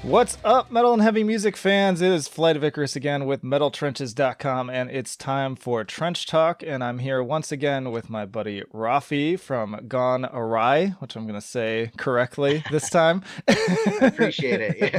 What's up, metal and heavy music fans? It is Flight of Icarus again with MetalTrenches.com, and it's time for Trench Talk. And I'm here once again with my buddy Rafi from Gone Awry, which I'm going to say correctly this time. I appreciate it.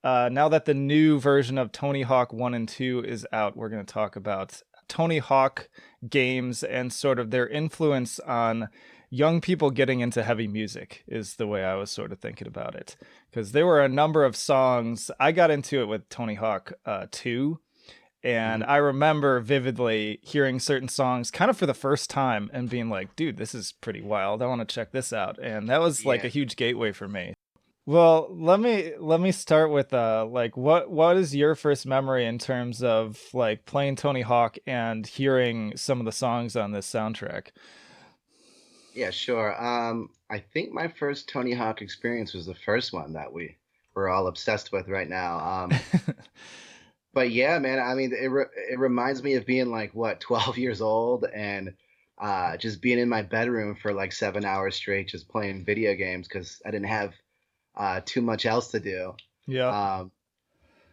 Yeah. Now that the new version of Tony Hawk 1 and 2 is out, we're going to talk about Tony Hawk games and sort of their influence on young people getting into heavy music, is the way I was sort of thinking about it. Because there were a number of songs. I got into it with Tony Hawk 2, and Mhm. I remember vividly hearing certain songs kind of for the first time and being like, dude, this is pretty wild. I want to check this out. And that was like a Yeah. huge gateway for me. Well, let me start with like what is your first memory in terms of like playing Tony Hawk and hearing some of the songs on this soundtrack? Yeah, sure. I think my first Tony Hawk experience was the first one that we're all obsessed with right now. But yeah, man, I mean, it reminds me of being like what, 12 years old and just being in my bedroom for like 7 hours straight, just playing video games because I didn't have too much else to do. Yeah. Um,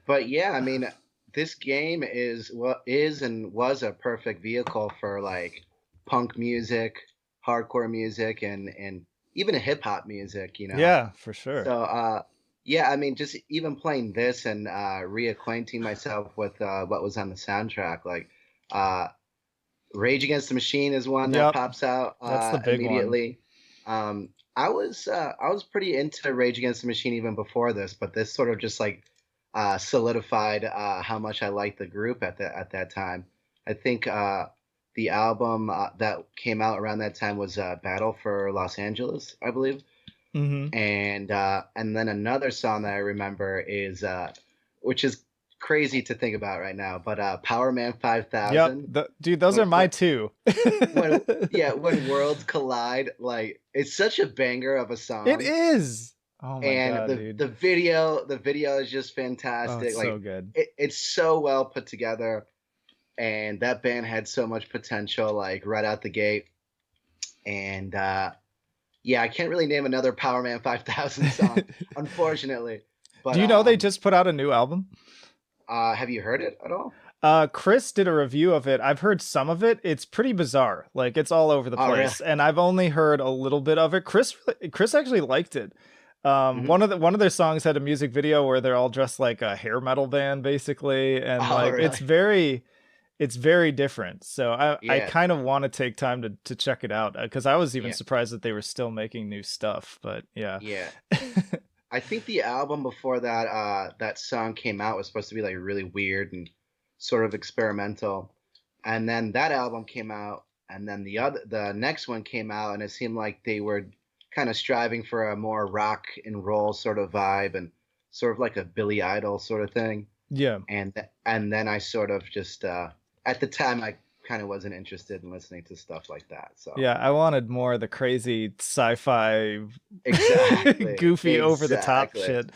but yeah, I mean, this game is what is and was a perfect vehicle for like punk music, hardcore music, and even hip hop music, you know. Yeah, for sure. So yeah, I mean, just even playing this and reacquainting myself with what was on the soundtrack, like uh, Rage Against the Machine is one that Yep. pops out That's the big one. immediately. I was pretty into Rage Against the Machine even before this, but this sort of just like solidified how much I liked the group at that time. I think the album that came out around that time was Battle for Los Angeles, I believe, Mhm. and then another song that I remember is which is crazy to think about right now, but Powerman Yep. 5000 Dude, those are when my two. when yeah, when worlds collide, like it's such a banger of a It song, is. Oh my and god, the dude. the video the video is just Oh, fantastic. it's so Like good. it's so well put together, and that band had so much potential, like right out the gate. And yeah, I can't really name another Power Man 5000 song, unfortunately. But Do you know they just put out a new album? have you heard it at all? Chris did a review of it. I've heard some of it. It's pretty bizarre. Like it's all over the Oh, really? place, and I've only heard a little bit of it. Chris actually liked it. Hmm. One of their songs had a music video where they're all dressed like a hair metal band, basically, and Oh, like really? it's very different. So I Yeah, kind of want to take time to check it out because I was even yeah, surprised that they were still making new stuff. But yeah. yeah. I think the album before that that song came out was supposed to be like really weird and sort of experimental. And then that album came out, and then the next one came out, and it seemed like they were kind of striving for a more rock and roll sort of vibe and sort of like a Billy Idol sort of thing. Yeah. And then I sort of just at the time I kind of wasn't interested in listening to stuff like that. So Yeah, I wanted more of the crazy sci-fi, exactly, goofy, over-the-top exactly. shit,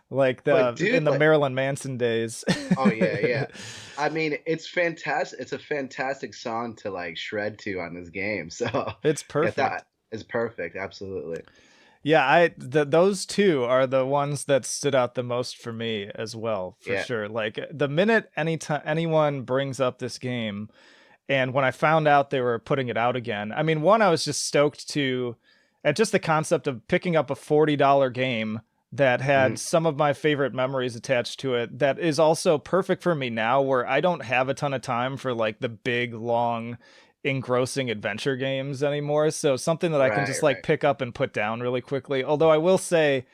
like But the in dude, the like, Marilyn Manson days. oh yeah, yeah. I mean, it's fantastic. It's a fantastic song to like shred to on this game. So It's yeah, perfect. that is perfect. Absolutely. Yeah, those two are the ones that stood out the most for me as well, for Yeah. sure. Like the minute anyone brings up this game, and when I found out they were putting it out again, I mean, one, I was just stoked to at just the concept of picking up a $40 game that had Mhm. some of my favorite memories attached to it. That is also perfect for me now, where I don't have a ton of time for like the big, long, engrossing adventure games anymore. So something that I can Right, just like right. pick up and put down really quickly. Although I will say,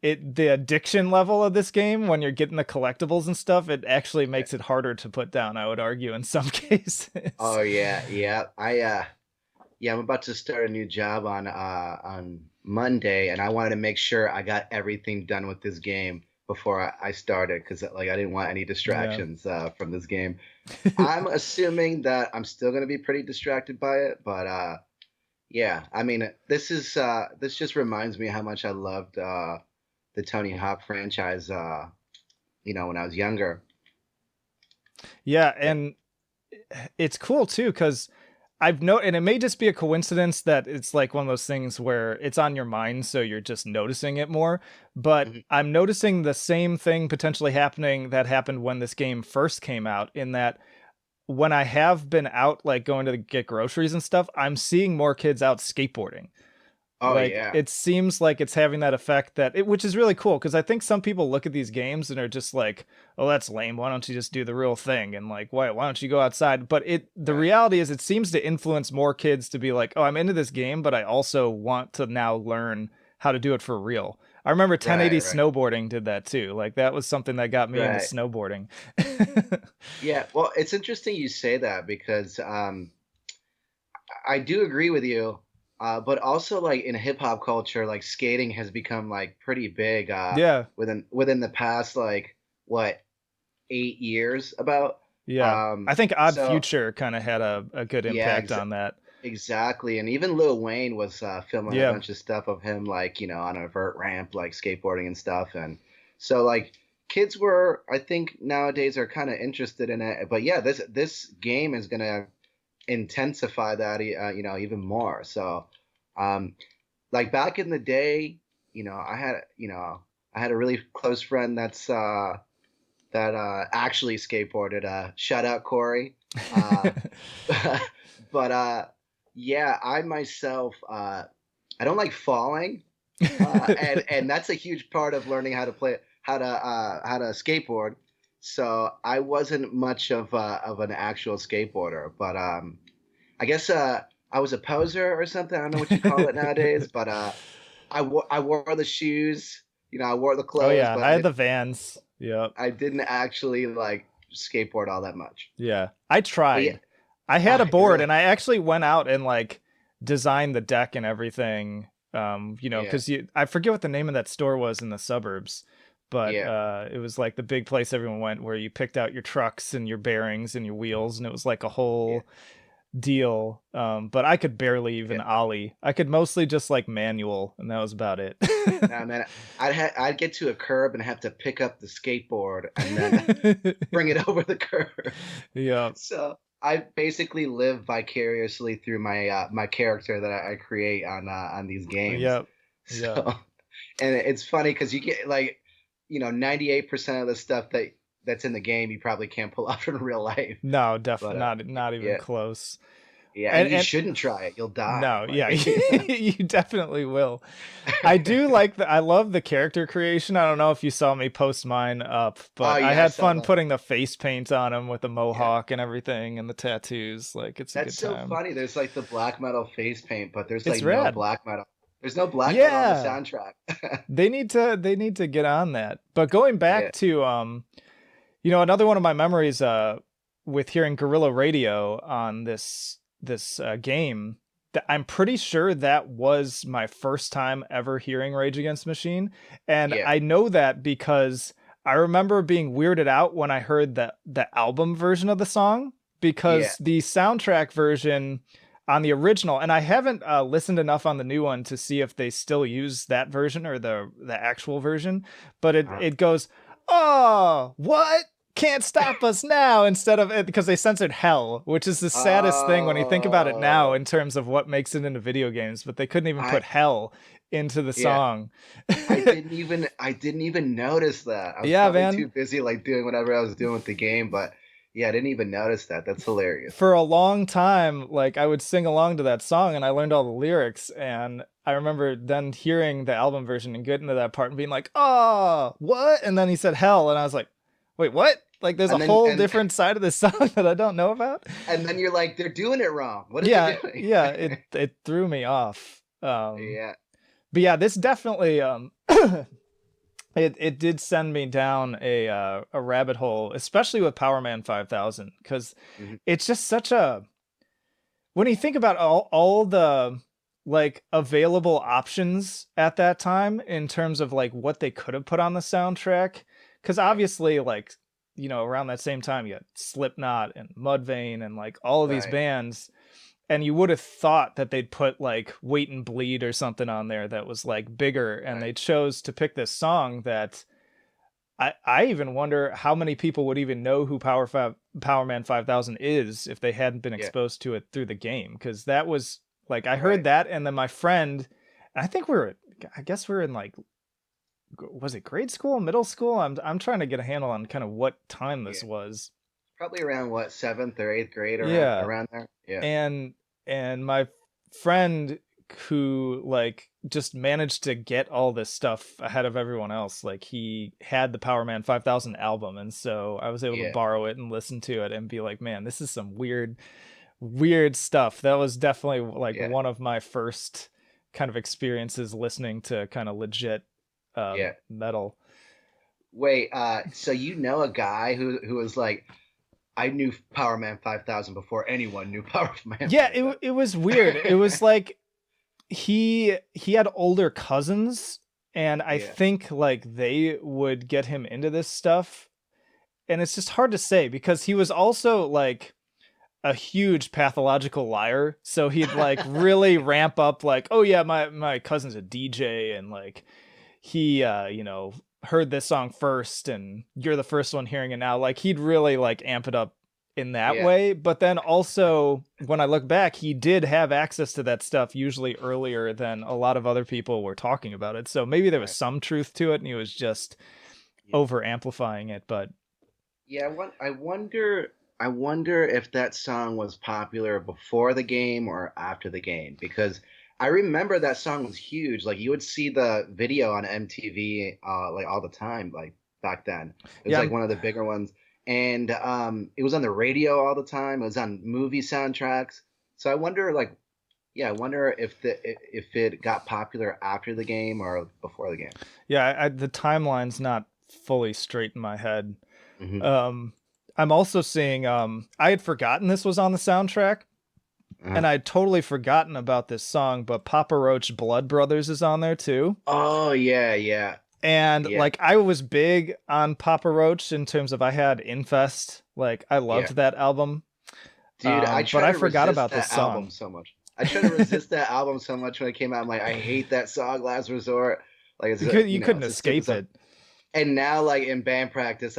the addiction level of this game when you're getting the collectibles and stuff, it actually Yeah. makes it harder to put down, I would argue, in some cases. Oh yeah, yeah. Yeah, I'm about to start a new job on Monday, and I wanted to make sure I got everything done with this game before I started because like I didn't want any Yeah. distractions from this game. I'm assuming that I'm still gonna be pretty distracted by it, but yeah, I mean, this just reminds me how much I loved the Tony Hawk franchise. When I was younger. Yeah, It, and it's cool too because I've no, and it may just be a coincidence that it's like one of those things where it's on your mind, so you're just noticing it more. But Mhm. I'm noticing the same thing potentially happening that happened when this game first came out, in that when I have been out, like going to get groceries and stuff, I'm seeing more kids out skateboarding. Oh Like yeah. it seems like it's having that effect that it, which is really cool because I think some people look at these games and are just like, "Oh, that's lame. Why don't you just do the real thing?" And like, why don't you go outside? But the Right. reality is, it seems to influence more kids to be like, "Oh, I'm into this game, but I also want to now learn how to do it for real." I remember 1080 Right. Right. snowboarding did that too. Like that was something that got me into Right. snowboarding. Yeah. Well, it's interesting you say that because I do agree with you. But also like in hip hop culture, like skating has become like pretty big Yeah, within the past like what 8 years about. yeah. I Um, think Odd so Future kind of had a good yeah, impact on that. exactly. And even Lil Wayne was filming a Yeah. bunch of stuff of him like on a vert ramp like skateboarding and stuff. And so like kids were I think nowadays are kind of interested in it. But yeah, this game is gonna intensify that even more. So um, like back in the day, I had a really close friend that actually skateboarded. Shout out Corey. Uh, but yeah, I myself I don't like falling, and that's a huge part of learning how to skateboard. So I wasn't much of an actual skateboarder, but I guess I was a poser or something. I don't know what you call it nowadays, but I wore the shoes. I wore the Oh clothes, yeah, but I I had the didn't Vans. Yep. I didn't actually like skateboard all that much. Yeah. I But yeah, tried. I had a board really, and I actually went out and like designed the deck and everything. yeah, Cuz I forget what the name of that store was in the suburbs, but yeah, it was like the big place everyone went where you picked out your trucks and your bearings and your wheels, and it was like a yeah, whole deal. But I could barely yeah. even ollie. I could mostly just like manual, and that was about it. Nah, man, I'd get to a curb and have to pick up the skateboard and then bring it over the curb. Yep. So I basically live vicariously through my character that I create on these games. Yep. So, Yep. and it's funny because you get like, 98% of the stuff that's in the game you probably can't pull off in real life. No, But not even yeah, close. yeah, and you And shouldn't try it. You'll die. no, yeah, Like, you definitely will. I do like I love the character creation. I don't know if you saw me post mine up, oh but I yeah, I had saw fun that. putting the face paint on him with the Yeah. mohawk and everything and the tattoos. Like it's a That's good so time. funny. There's like the black metal face paint, but there's It's like no rad. black metal. There's no black metal on the Yeah. soundtrack. They need to get on that. But going Yeah, back to another one of my memories with hearing Guerrilla Radio on this game, that I'm pretty sure that was my first time ever hearing Rage Against the Machine, and yeah, I know that because I remember being weirded out when I heard the album version of the song, yeah. because the soundtrack version on the original, and I haven't listened enough on the new one to see if they still use that version or the actual version, but it Uh, it goes, "Oh, what? Can't stop us now," instead of it, because they censored hell, which is the saddest thing when you think about it now oh, in terms of what makes it into video games, but they couldn't even I put hell into the yeah. song. I didn't even notice that. I was Yeah, probably man. too busy like doing whatever I was doing with the game, but yeah, I didn't even notice that. That's hilarious. For a long time, like I would sing along to that song and I learned all the lyrics, and I remember then hearing the album version and getting to that part and being like, "Oh, what?" And then he said hell and I was like, "Wait, what?" Like there's a And then whole and different side of this song that I don't know about. and then you're like, they're doing it wrong. What are they Yeah, doing? yeah, it threw me off. Yeah. But yeah, this definitely it did send me down a rabbit hole, especially with Powerman 5000, because Mhm. it's just such a, when you think about all the like available options at that time in terms of like what they could have put on the soundtrack, because Right. obviously like around that same time you had Slipknot and Mudvayne and like all of these Right. bands, and you would have thought that they'd put like Wait and Bleed or something on there that was like bigger, and Right. they chose to pick this song that I even wonder how many people would even know who Powerman 5000 is if they hadn't been Yeah. exposed to it through the game, because that was like I heard Right. that, and then my friend, I guess we were in like, was it grade school, middle school? I'm trying to get a handle on kind of what time this Yeah. was. Probably around what, seventh or eighth grade, Yeah, around there. Yeah. and my friend who like just managed to get all this stuff ahead of everyone else, like he had the Powerman 5000 album, and so I was able to Yeah. borrow it and listen to it and be like, man, this is some weird stuff. That was definitely like Yeah. one of my first kind of experiences listening to kind of legit Yeah. metal. Wait, so you know a guy who was like, I knew Powerman 5000 before anyone knew Powerman Yeah, 5000. it was weird. It was like he had older cousins, and I Yeah. think like they would get him into this stuff, and it's just hard to say because he was also like a huge pathological liar, so he'd like really ramp up like, oh yeah, my cousin's a DJ, and like he heard this song first and you're the first one hearing it now. Like he'd really like amp it up in that Yeah. way. But then also when I look back, he did have access to that stuff usually earlier than a lot of other people were talking about it. So maybe there was Right. some truth to it and he was just Yeah. over amplifying it. But Yeah, I wonder if that song was popular before the game or after the game, because I remember that song was huge. Like you would see the video on MTV like all the time, like back then. It was yeah, like one of the bigger ones. And it was on the radio all the time. It was on movie soundtracks. So I wonder like, yeah, I wonder if it got popular after the game or before the game. the timeline's not fully straight in my head. Hmm. Um, I'm also seeing, I had forgotten this was on the soundtrack, Uh-huh. and I'd totally forgotten about this song, but Papa Roach Blood Brothers is on there too. Oh yeah, yeah, And yeah, like I was big on Papa Roach in terms of I had Infest. Like I yeah. loved that album. Dude, I But try I to forgot resist about this that album song. so much. I try to resist that album so much when it came out. I'm like, I hate that song, Last Resort. Like it's You couldn't it's a stupid escape song. it. And now, like in band practice,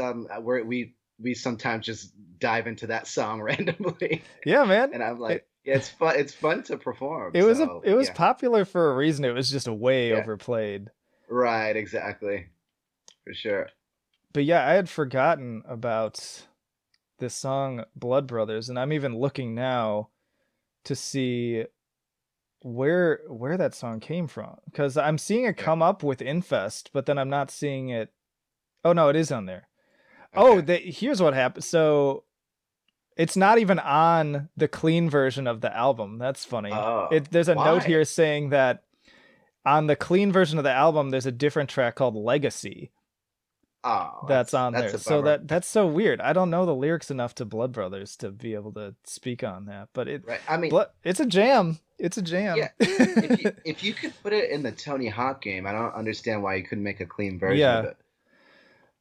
we sometimes just dive into that song randomly, Yeah, man. and I'm like, It, yeah, it's fun. It's fun to perform. it So was yeah, popular for a reason. It was just way yeah, overplayed. right, exactly, for sure. But yeah, I had forgotten about this song Blood Brothers, and I'm even looking now to see where that song came from, because I'm seeing it Yeah, come up with Infest, but then I'm not seeing it. Oh no, it is on there. Oh, okay. here's what happened. So it's not even on the clean version of the album. That's funny. Oh, There's a note why? here saying that on the clean version of the album, there's a different track called Legacy Oh, that's on that's there. a So bummer. that's so weird. I don't know the lyrics enough to Blood Brothers to be able to speak on that, but Right. I mean, it's a jam. It's a jam. yeah, if you could put it in the Tony Hawk game, I don't understand why you couldn't make a clean version of Yeah. it.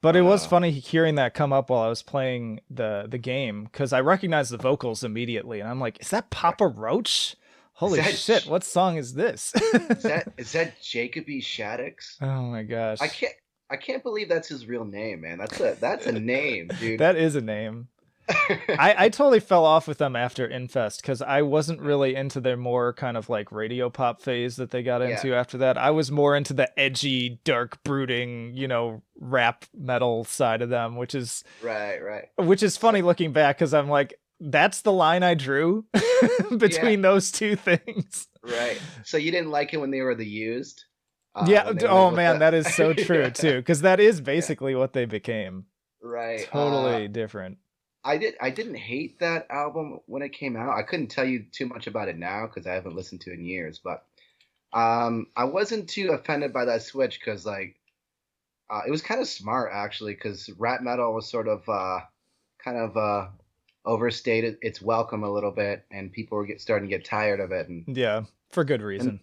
But it was Uh, funny hearing that come up while I was playing the game, because I recognized the vocals immediately, and I'm like, "Is that right. Papa Roach? Is Holy that shit! What song is this?" is that Jacoby Shaddix? Oh my I gosh, can't I can't believe that's his real name, man. That's a name, dude. that is a name. I totally fell off with them after Infest because I wasn't really into their more kind of like radio pop phase that they got Yeah, into after that. I was more into the edgy, dark, brooding, rap metal side of them, right, right. which is So funny looking back because I'm like, that's the line I drew yeah, between those two things. right. So you didn't like it when they were the used, Yeah. when they went Oh with man, the that is so true yeah, too, because that is yeah, basically what they became. right. Totally different. I didn't hate that album when it came out. I couldn't tell you too much about it now because I haven't listened to it in years, but I wasn't too offended by that switch because like it was kind of smart actually because rap metal was sort of kind of overstated its welcome a little bit, and people were starting to get tired of it, Yeah, for good and reason.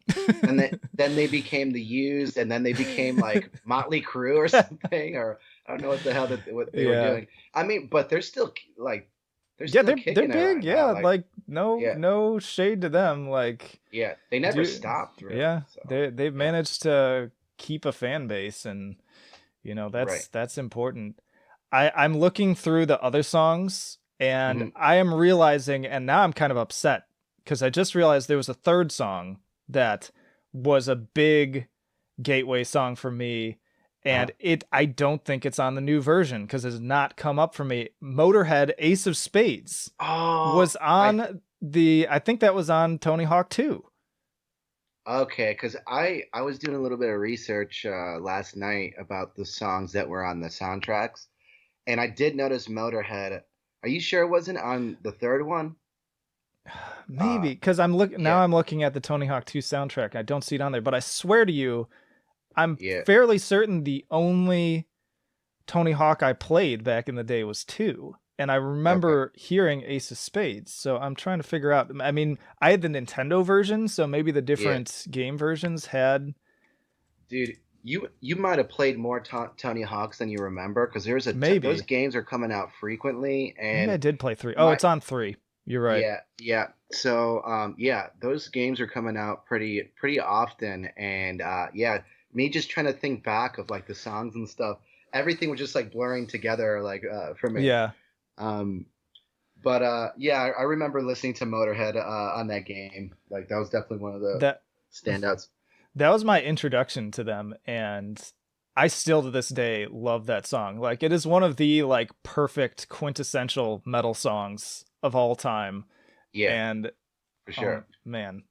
then they became the Used, and then they became like Motley Crue or something, or I don't know what the hell what they were Yeah. doing. I mean, but they're still like they're Yeah, still they're kicking it big. right now. Yeah, Like like yeah, no shade to them. Like, yeah, they never do stopped really. yeah, So they've yeah, managed to keep a fan base, and right. that's important. I'm looking through the other songs, And Hmm. I am realizing, and now I'm kind of upset because I just realized there was a third song that was a big gateway song for me. Uh-huh. And I don't think it's on the new version because it's not come up for me. Motorhead Ace of Spades Oh, was on I think that was on Tony Hawk 2. okay, because I was doing a little bit of research last night about the songs that were on the soundtracks, and I did notice Motorhead. Are you sure it wasn't on the third one? Uh, Maybe because yeah, I'm looking at the Tony Hawk 2 soundtrack. I don't see it on there, but I swear to you, I'm yeah. fairly certain the only Tony Hawk I played back in the day was 2. And I Okay, remember hearing Ace of Spades. So I'm trying to figure out. I mean, I had the Nintendo version, so maybe the yeah, different game versions had dude, you might have played more Tony Hawks than you remember because those maybe. games are coming out frequently, Maybe I and did play 3. Oh, my it's on 3. You're right. yeah, yeah. So, yeah, those games are coming out pretty often, and yeah, me just trying to think back of like the songs and stuff, everything was just like blurring together, like for me. Yeah. Um, but yeah, I remember listening to Motorhead on that game. Like that was definitely one of the That standouts. that was my introduction to them, and I still to this day love that song. Like it is one of the like perfect quintessential metal songs of all time. Yeah, And for oh sure. man.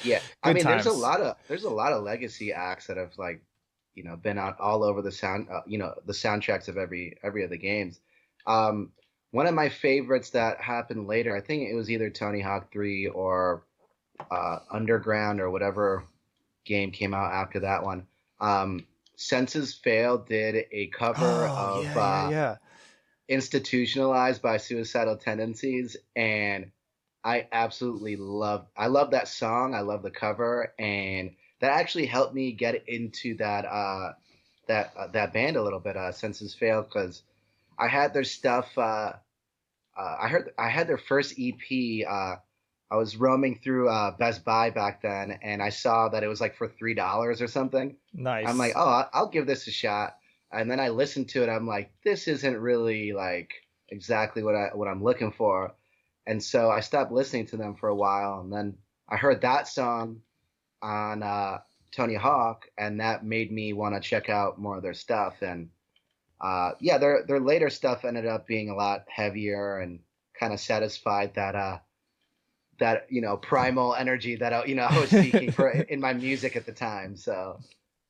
Yeah, I Good mean, times. there's a lot of legacy acts that have like, been out all over the soundtracks of every of the games. Um, One of my favorites that happened later, I think it was either Tony Hawk 3 or Underground or whatever game came out after that one. Senses Fail did a cover Oh of yeah, yeah, yeah. Institutionalized by Suicidal Tendencies, and I love that song. I love the cover, and that actually helped me get into that band a little bit. Senses Fail, because I had their stuff. I had their first EP. I was roaming through Best Buy back then, and I saw that it was like for $3 or something. I'm like, Nice. oh, I'll give this a shot. And then I listened to it. I'm like, this isn't really like exactly what I'm looking for. And so I stopped listening to them for a while, and then I heard that song on Tony Hawk, and that made me want to check out more of their stuff. And yeah, their later stuff ended up being a lot heavier and kind of satisfied that primal energy that I was seeking for in my music at the time. So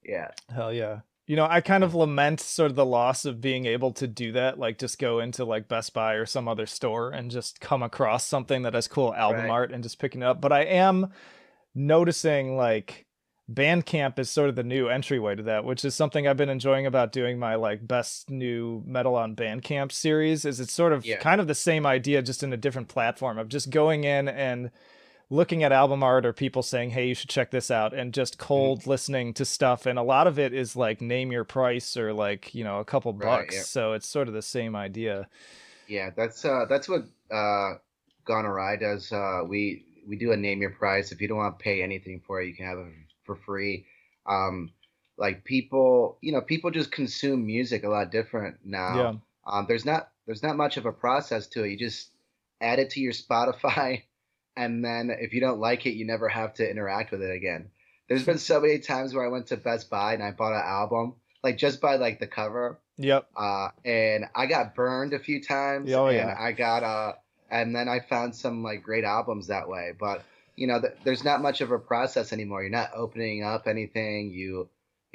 yeah, Hell yeah. I kind of lament sort of the loss of being able to do that, like just go into like Best Buy or some other store and just come across something that has cool album right. art and just picking it up. But I am noticing like Bandcamp is sort of the new entryway to that, which is something I've been enjoying about doing my like best new metal on Bandcamp series. Is it's sort of Yeah. kind of the same idea, just in a different platform of just going in and looking at album art or people saying, hey, you should check this out, and just Mhm. cold listening to stuff. And a lot of it is like name your price or like, a couple Right. bucks. Yeah. So it's sort of the same idea. Yeah. That's what Gone Awry does. We do a name your price. If you don't want to pay anything for it, you can have it for free. Um, like people just consume music a lot different now. Yeah. There's not much of a process to it. You just add it to your Spotify, and then if you don't like it, you never have to interact with it again. There's been so many times where I went to Best Buy and I bought an album, like just by like the cover, Yep. and I got burned a few times, Oh, and yeah. and then I found some like great albums that way. But there's not much of a process anymore. You're not opening up anything. You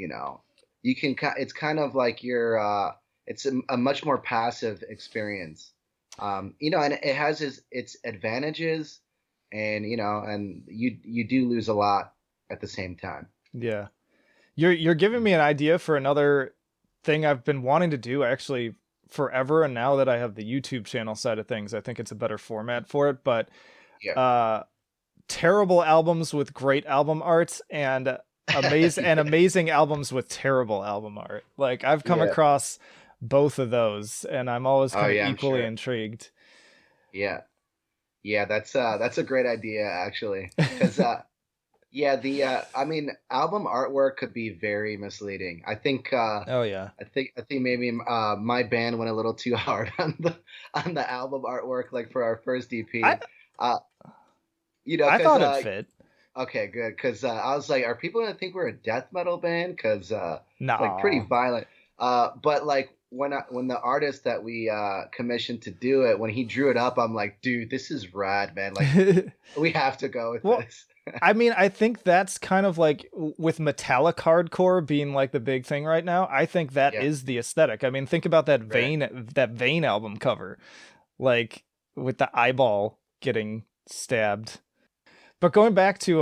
know, you can. It's kind of like it's a much more passive experience. And it has its advantages, and and you do lose a lot at the same time. Yeah. You're giving me an idea for another thing I've been wanting to do actually forever, and now that I have the YouTube channel side of things, I think it's a better format for it. But Yeah. uh terrible albums with great album art and Yeah. amazing albums with terrible album art. Like I've come Yeah. across both of those and I'm always Oh kind of yeah, I'm equally sure. intrigued. Yeah. Yeah, that's a great idea actually, because Yeah, the I mean, album artwork could be very misleading. Oh yeah. I think maybe my band went a little too hard on the album artwork, like for our first I EP. Uh, you know, I because thought it fit. okay, good, because I was like, are people gonna think we're a death metal band? Because it's like pretty No. violent. But like when the artist that we commissioned to do it, when he drew it up, I'm like, dude, this is rad, man. Like we have to go with Well, this. I mean, I think that's kind of like with metallic hardcore being like the big thing right now. I think that Yeah, is the aesthetic. I mean, think about right. that Vein album cover, like with the eyeball getting stabbed. But going back to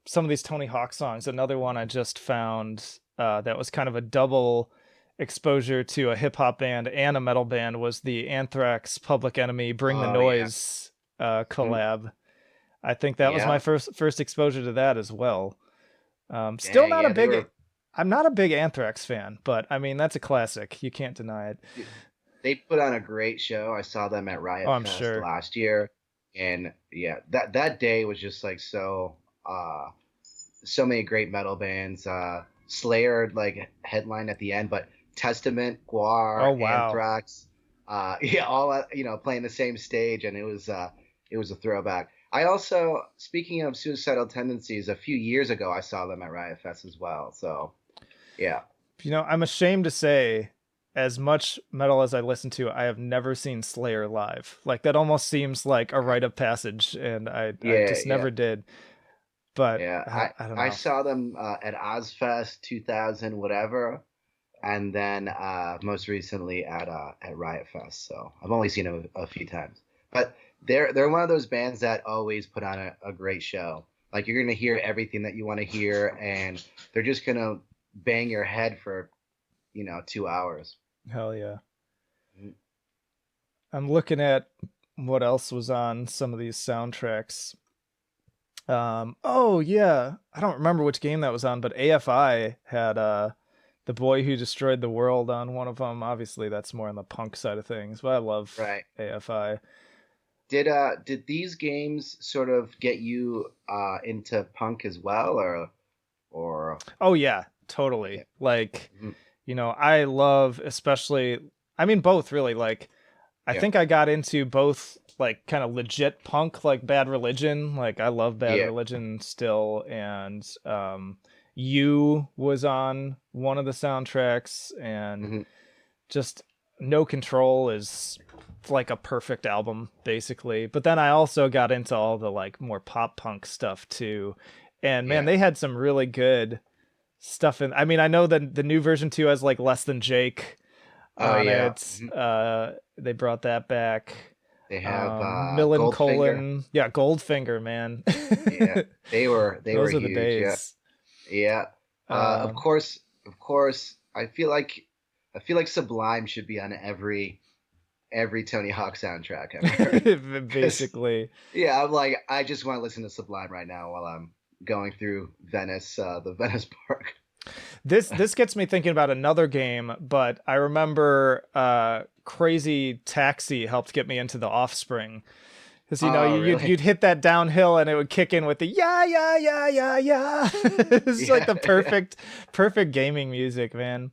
some of these Tony Hawk songs, another one I just found that was kind of a double exposure to a hip hop band and a metal band was the Anthrax Public Enemy Bring the Oh yeah. Noise Mhm. collab. I think that was my Yeah. first exposure to that as well. Still Dang, not a yeah, they big were I'm not a big Anthrax fan, but I mean that's a classic. You can't deny it. they put on a great show. I saw them at Oh, Riot I'm Fest sure. last year, and yeah, that day was just like so so many great metal bands. Slayer like headline at the end, but Testament, Oh Guar, wow. Anthrax, yeah, all playing the same stage, and it was a throwback. I also, speaking of suicidal tendencies, a few years ago I saw them at Riot Fest as well. So yeah. I'm ashamed to say, as much metal as I listen to, I have never seen Slayer live. Like that almost seems like a rite of passage, and I Yeah, just yeah. never did. But Yeah, I don't I know. saw them at Ozfest 2000 whatever, and then most recently at Riot Fest. So I've only seen them a few times, but they're one of those bands that always put on a great show. Like you're gonna hear everything that you want to hear, and they're just gonna bang your head for 2 hours. Hell yeah. Mhm. I'm looking at what else was on some of these soundtracks. Oh yeah, I don't remember which game that was on, but AFI had The Boy Who Destroyed the World on one of them. Obviously, that's more on the punk side of things, but I love Right. AFI. Did these games sort of get you into punk as well, or Oh yeah, yeah? totally. Like, Mhm. I love especially I mean both really. Like I Yeah. think I got into both like kind of legit punk like Bad Religion. Like I love Bad Yeah. Religion still and You was on one of the soundtracks and Hmm. just No Control is like a perfect album basically. But then I also got into all the like more pop punk stuff too. And man, Yeah. they had some really good stuff in. I mean, I know that the new version 2 has like Less Than Jake Oh on yeah. it. Mhm. They brought that back. They have Millen Goldfinger. Colon, yeah, Goldfinger, man. Yeah. They were Those are the huge. Yeah. days. Yeah. Um, Of course, I feel like Sublime should be on every Tony Hawk soundtrack ever. Cuz Basically, yeah, I'm like I just want to listen to Sublime right now while I'm going through Venice, the Venice Park. this gets me thinking about another game, but I remember Crazy Taxi helped get me into the Offspring. Because Oh, you'd really? you'd hit that downhill and it would kick in with the yeah yeah yeah yeah yeah. It's like Yeah. the perfect gaming music, man.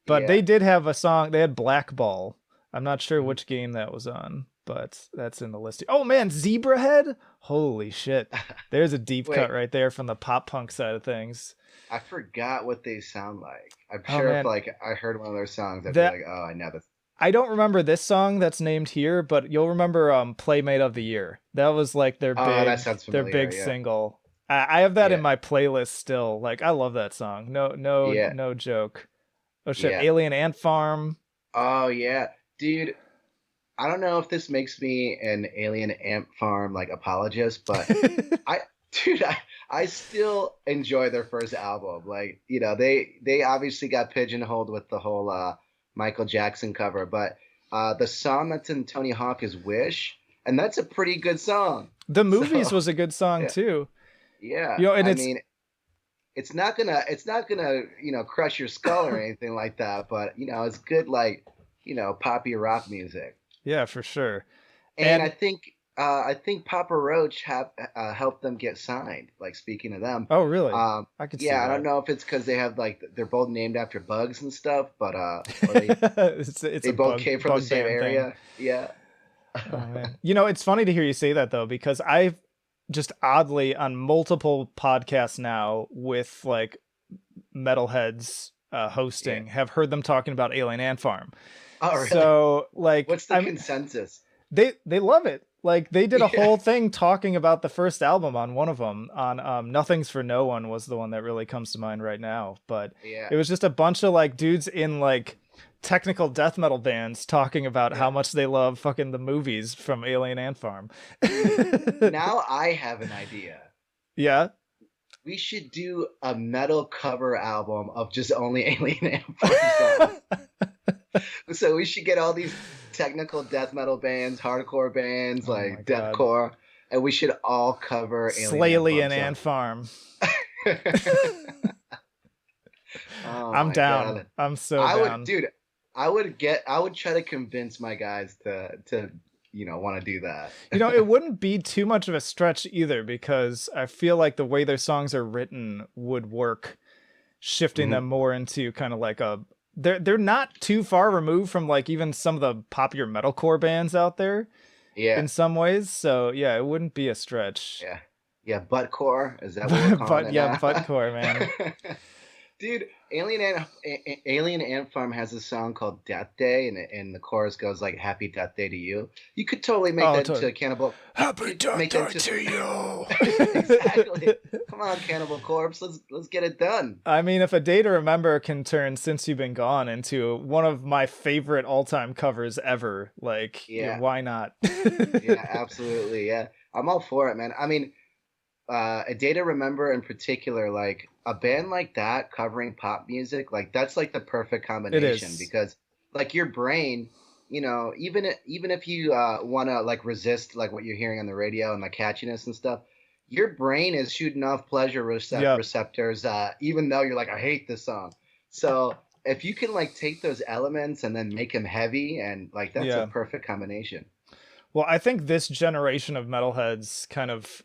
But Yeah. they did have a song. They had Black Ball. I'm not sure Mhm. which game that was on, but that's in the list. Oh man, Zebra Head. Holy shit! There's a deep cut Wait, right there from the pop punk side of things. I forgot what they sound like. I'm Oh sure if man, like I heard one of their songs, I'd be that like, oh, I know this. I don't remember this song that's named here, but you'll remember Playmate of the Year. That was like Oh, that sounds their familiar. big Yeah, single. I have that in yeah, my playlist still. Like I love that song. yeah, No joke. Oh shit, yeah. Alien Ant Farm. Oh, yeah, dude. I don't know if this makes me an Alien Ant Farm like apologist, but I, dude, I still enjoy their first album. Like, they obviously got pigeonholed with the whole Michael Jackson cover, but the song that's in Tony Hawk is Wish, and that's a pretty good song. The Movies So, was a good song yeah, too. yeah. And I it's mean, it's not gonna, crush your skull or anything like that, but it's good like, poppy rock music. yeah, for sure. And I And think I think Papa Roach have helped them get signed. Like speaking of them, Oh, really? um, I could see yeah, I don't that. know if it's because they have like they're both named after bugs and stuff, but or they It's they a both bug came from the bug same band thing. area. Yeah. Oh man. You know, it's funny to hear you say that though, because I've just oddly on multiple podcasts now with like metalheads Yeah. hosting have heard them talking about Alien Ant Farm. Oh, really? So like What's the consensus? they love it. Like they did a Yeah. whole thing talking about the first album on one of them on Nothing's for No One was the one that really comes to mind right now, but Yeah. it was just a bunch of like dudes in like technical death metal bands talking about Yeah. how much they love fucking the movies from Alien Ant Farm. Dude, now I have an idea. Yeah. We should do a metal cover album of just only Alien Ant Farm songs. So we should get all these technical death metal bands, hardcore bands, Oh my like god. deathcore, and we should all cover Alien Ant Farm Slayly Ant songs. Farm. Oh I'm my down. God. I'm so I would, down. dude, I would try to convince my guys to want to do that. You know, it wouldn't be too much of a stretch either because I feel like the way their songs are written would work, shifting Mhm. them more into kind of like a they're not too far removed from like even some of the popular metalcore bands out there Yeah, in some ways. So yeah, it wouldn't be a stretch. yeah, yeah. Buttcore, is that what we're calling But it yeah, now? buttcore, man. Dude, Alien Ant Farm has a song called Death Day, and the chorus goes like "Happy Death Day to you." You could totally make Oh, that totally. into a Cannibal. You Happy could death make that day into to you. exactly. Come on, Cannibal Corpse, let's get it done. I mean, if A Day to Remember can turn Since You've Been Gone into one of my favorite all-time covers ever, like, yeah, Yeah, why not? yeah, absolutely. Yeah, I'm all for it, man. I mean, A Day to Remember in particular, like a band like that covering pop music, like that's like the perfect It combination is. because like your brain, even if you want to like resist like what you're hearing on the radio and the catchiness and stuff, your brain is shooting off pleasure Yep. receptors, even though you're like, I hate this song. So if you can like take those elements and then make them heavy and like that's a Yeah. perfect combination. Well, I think this generation of metalheads kind of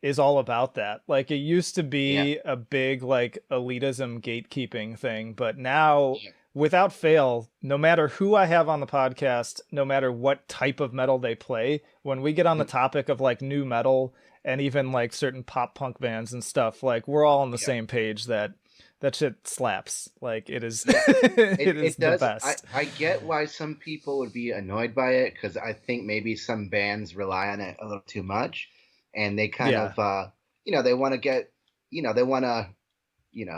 is all about that. Like it used to Yeah. be a big like elitism gatekeeping thing, but now Yeah. without fail, no matter who I have on the podcast, no matter what type of metal they play, when we get on the Mhm. topic of like new metal and even like certain pop punk bands and stuff, like we're all on the Yeah. same page that that shit slaps. Like it is Yeah. it is It the does. best. I get why some people would be annoyed by it because I think maybe some bands rely on it a little too much, and they kind Yeah. of they want to get they want to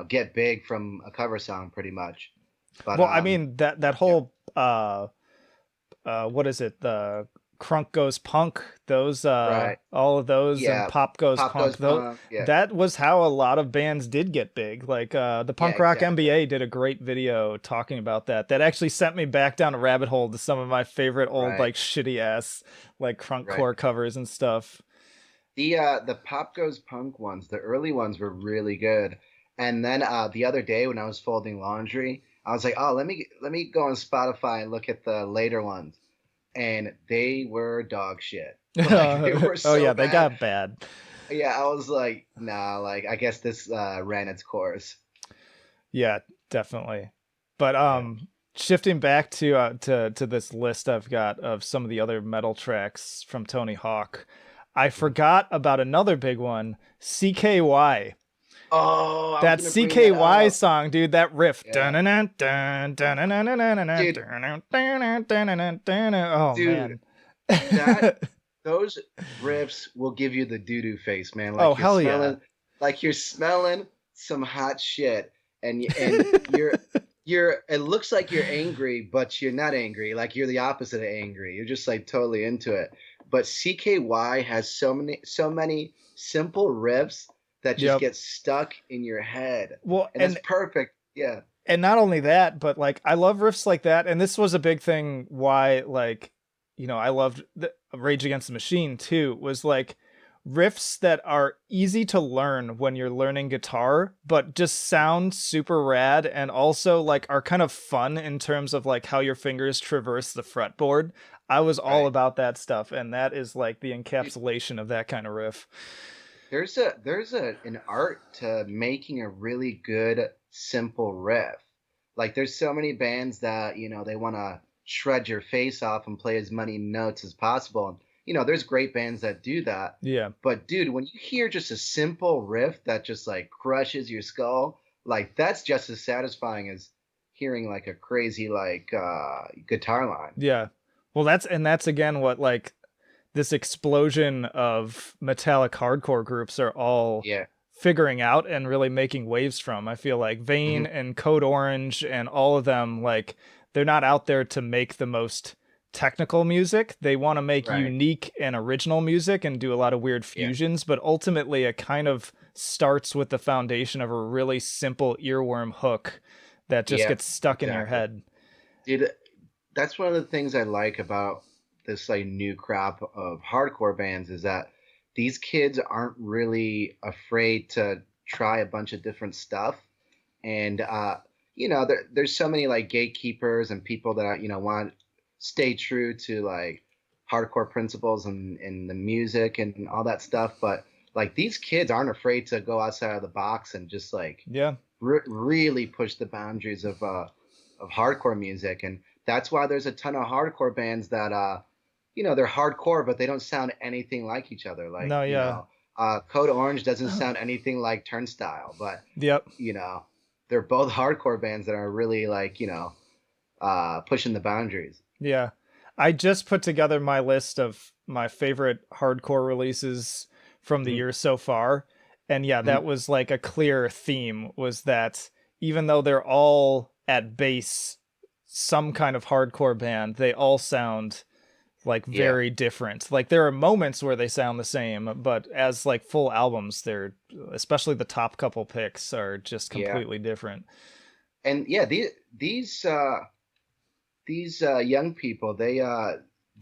get big from a cover song pretty much. But Well, I mean that yeah, whole what is it? The Crunk Goes Punk, those right, all of those and yeah, Pop Goes pop goes Punk. Though punk, yeah, that was how a lot of bands did get big. Like the yeah, Punk Rock exactly, MBA did a great video talking about that. That actually sent me back down a rabbit hole to some of my favorite old right, like shitty ass like right. crunkcore covers and stuff. The pop goes punk ones, the early ones were really good. And then the other day when I was folding laundry, I was like, oh, let me go on Spotify and look at the later ones, and they were dog shit. Like they were Oh so yeah, they bad. got bad. Yeah, I was like, nah, like I guess this ran its course. Yeah, definitely. But Yeah. shifting back to this list I've got of some of the other metal tracks from Tony Hawk, I Mhm. forgot about another big one, CKY. Oh, I was That gonna bring that CKY up. song, dude, that riff. Yeah, dude, Oh dude, man. that those riffs will give you the doo doo face, man. Oh hell yeah. Like you're smelling some hot shit, and you're. It looks like you're angry, but you're not angry. Like you're the opposite of angry. You're just like totally into it. But CKY has so many simple riffs that just Yep. get stuck in your head, Well, and that's perfect. Yeah, and not only that, but like I love riffs like that, and this was a big thing why like I loved Rage Against the Machine too, was like riffs that are easy to learn when you're learning guitar, but just sound super rad and also like are kind of fun in terms of like how your fingers traverse the fretboard. I was all Right. about that stuff, and that is like the Dude, encapsulation of that kind of riff. there's an art to making a really good simple riff. Like there's so many bands that, they want to shred your face off and play as many notes as possible. And, there's great bands that do that. Yeah. But dude, when you hear just a simple riff that just like crushes your skull, like that's just as satisfying as hearing like a crazy like guitar line. Yeah. Well, that's again what like this explosion of metallic hardcore groups are all Yeah. figuring out and really making waves from. I feel like Vane Hmm. and Code Orange and all of them, like, they're not out there to make the most technical music. They want to make Right. unique and original music and do a lot of weird Yeah. fusions, but ultimately it kind of starts with the foundation of a really simple earworm hook that just Yeah. gets stuck in your Exactly. head. Dude, that's one of the things I like about this like new crop of hardcore bands is that these kids aren't really afraid to try a bunch of different stuff. And there's so many like gatekeepers and people that want to stay true to like hardcore principles and the music and all that stuff. But like these kids aren't afraid to go outside of the box and just like Yeah. really push the boundaries of hardcore music. And that's why there's a ton of hardcore bands that they're hardcore but they don't sound anything like each other. Like, No, yeah. Code Orange doesn't sound anything like Turnstile, but Yep. you know they're both hardcore bands that are really like pushing the boundaries. Yeah. I just put together my list of my favorite hardcore releases from the Hmm. year so far. And yeah, Hmm. that was like a clear theme, was that even though they're all at base some kind of hardcore band, they all sound like Yeah. very different. Like there are moments where they sound the same, but as like full albums, they're, especially the top couple picks, are just Yeah. completely different. And yeah, these young people, they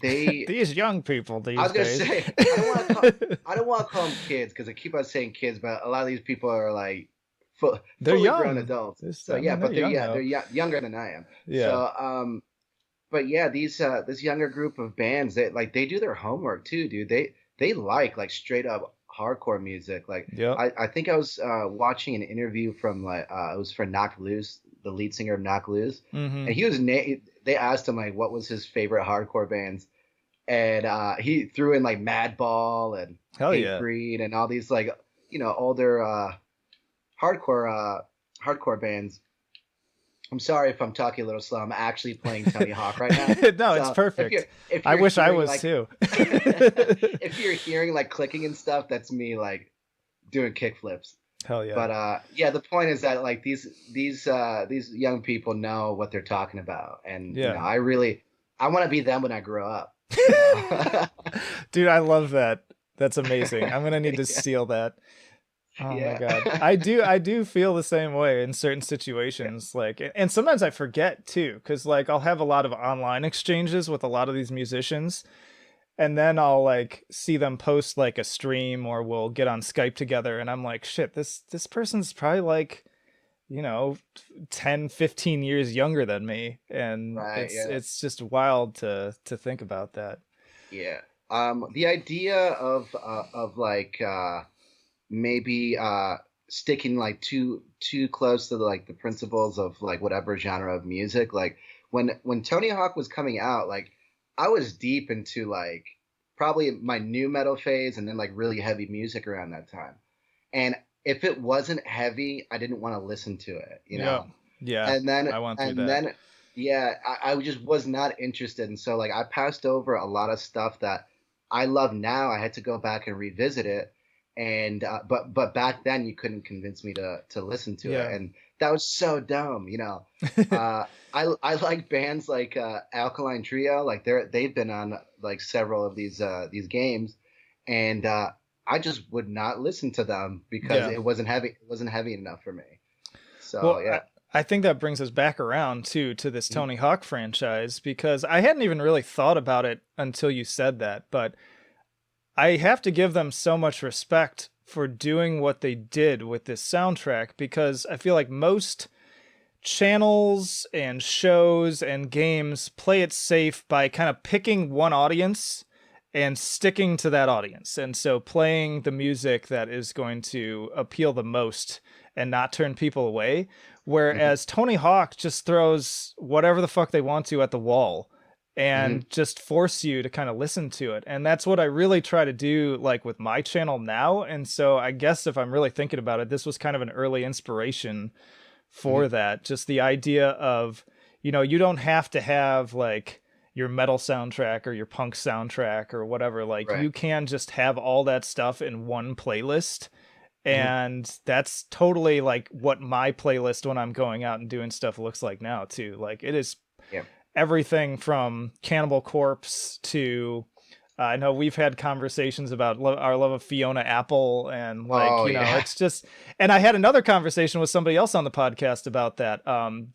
These young people I these was gonna days. say I don't want to call them kids because I keep on saying kids, but a lot of these people are like They're fully grown young. adults. So I yeah, mean, they're but they're young yeah though. younger than I am. Yeah. So but yeah, these this younger group of bands, they do their homework too, dude. They like straight up hardcore music. Like Yep. I think I was watching an interview from like it was for Knock Loose, the lead singer of Knock Loose, Mm-hmm. and they asked him like what was his favorite hardcore bands, and he threw in like Madball and Hell yeah. Hatebreed and all these like older hardcore hardcore bands. I'm sorry if I'm talking a little slow. I'm actually playing Tony Hawk right now. No, it's So perfect. if I you're wish I hearing was like too. if you're hearing like clicking and stuff, that's me like doing kickflips. Hell yeah. But yeah, the point is that like these young people know what they're talking about, and Yeah. I want to be them when I grow up. You know? Dude, I love that. That's amazing. I'm gonna need to Yeah, steal that. Oh my yeah, god. I do feel the same way in certain yeah. situations, like, and sometimes I forget too, cuz like I'll have a lot of online exchanges with a lot of these musicians, and then I'll like see them post like a stream, or we'll get on Skype together, and I'm like, shit, this person's probably like, you know, 10, 15 years younger than me, and Right, it's yeah. it's just wild to think about that. Yeah. The idea of like maybe sticking like too close to like the principles of like whatever genre of music. Like when Tony Hawk was coming out, like I was deep into like probably my new metal phase and then like really heavy music around that time. And if it wasn't heavy, I didn't want to listen to it, you Yep. know? Yeah, and then I went through and that. then yeah, I just was not interested, and so like I passed over a lot of stuff that I love now. I had to go back and revisit it, and but back then you couldn't convince me to listen to it, Yeah. and that was so dumb. uh I like bands like Alkaline Trio, like they've been on like several of these games, and I just would not listen to them because Yeah. it wasn't heavy enough for me. So Well, yeah. I think that brings us back around too to this Mhm. Tony Hawk franchise, because I hadn't even really thought about it until you said that, but I have to give them so much respect for doing what they did with this soundtrack, because I feel like most channels and shows and games play it safe by kind of picking one audience and sticking to that audience. And so playing the music that is going to appeal the most and not turn people away. Hmm. Whereas Tony Hawk just throws whatever the fuck they want to at the wall Hmm. and just force you to kind of listen to it. And that's what I really try to do, like with my channel now. And so I guess if I'm really thinking about it, this was kind of an early inspiration Hmm. for that. Just the idea of, you don't have to have like your metal soundtrack or your punk soundtrack or whatever. Like Right. you can just have all that stuff in one playlist. Hmm. And that's totally like what my playlist when I'm going out and doing stuff looks like now too. Like it is Yeah. everything from Cannibal Corpse to I know we've had conversations about our love of Fiona Apple, and like, Oh yeah. it's just, and I had another conversation with somebody else on the podcast about that.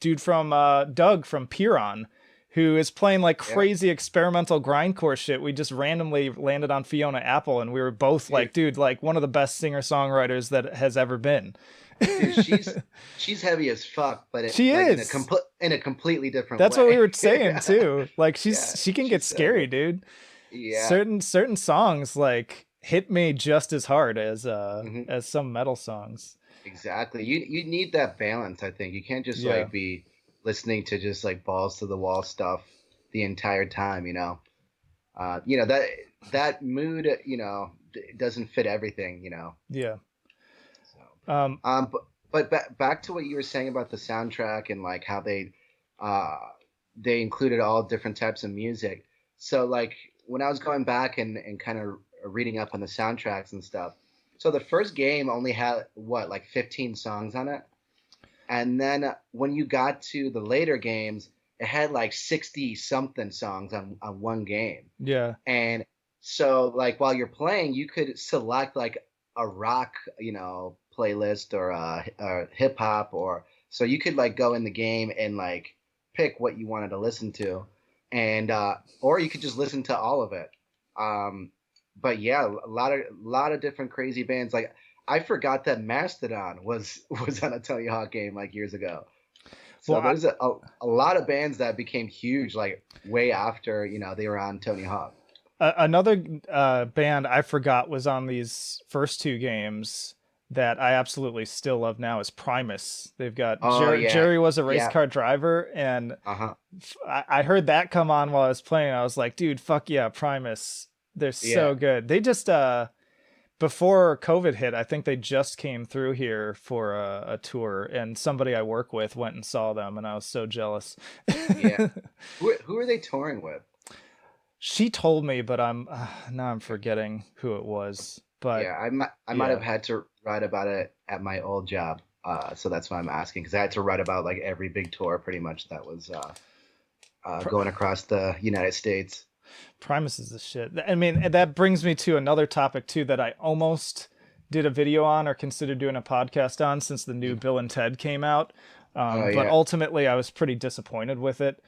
Dude from Doug from Piron, who is playing like Yeah. crazy experimental grindcore shit. We just randomly landed on Fiona Apple, and we were both Dude, like, dude, like one of the best singer songwriters that has ever been. dude, she's heavy as fuck, but She like is. in a completely different That's what we way. were saying too. Like Yeah, she can get she's so scary, good. dude. Yeah. Certain songs like hit me just as hard Hmm. as some metal songs. Exactly. You need that balance, I think. You can't just Yeah. like be listening to just like balls to the wall stuff the entire time, you know. That mood, doesn't fit everything, you know. Yeah. So, Um back to what you were saying about the soundtrack and like how uh they included all different types of music. So like when I was going back and kind of reading up on the soundtracks and stuff. So the first game only had what, like 15 songs on it? And then when you got to the later games, it had like 60 something songs on one game. yeah. And so like while you're playing, you could select like a rock, playlist or a hip hop, or so you could like go in the game and like pick what you wanted to listen to, and or you could just listen to all of it. Um, but yeah, a lot of different crazy bands. Like I forgot that Mastodon was on a Tony Hawk game like years ago. Well, So there's a lot of bands that became huge like way after they were on Tony Hawk. another band I forgot was on these first two games that I absolutely still love now is Primus. They've got Oh yeah, Jerry was a race yeah, car driver, and uh-huh, I heard that come on while I was playing. I was like, dude, fuck yeah, Primus. They're yeah. so good. They just before COVID hit, I think they just came through here for a tour, and somebody I work with went and saw them, and I was so jealous. Yeah. Who are they touring with? She told me, but I'm now I'm forgetting who it was. But Yeah, I might have yeah, had to write about it at my old job. So that's why I'm asking, because I had to write about like every big tour pretty much that was Pr- going across the United States. Primus is the shit. I mean, and that brings me to another topic too that I almost did a video on or considered doing a podcast on since the new Mm. Bill and Ted came out. Oh But yeah. ultimately, I was pretty disappointed with it.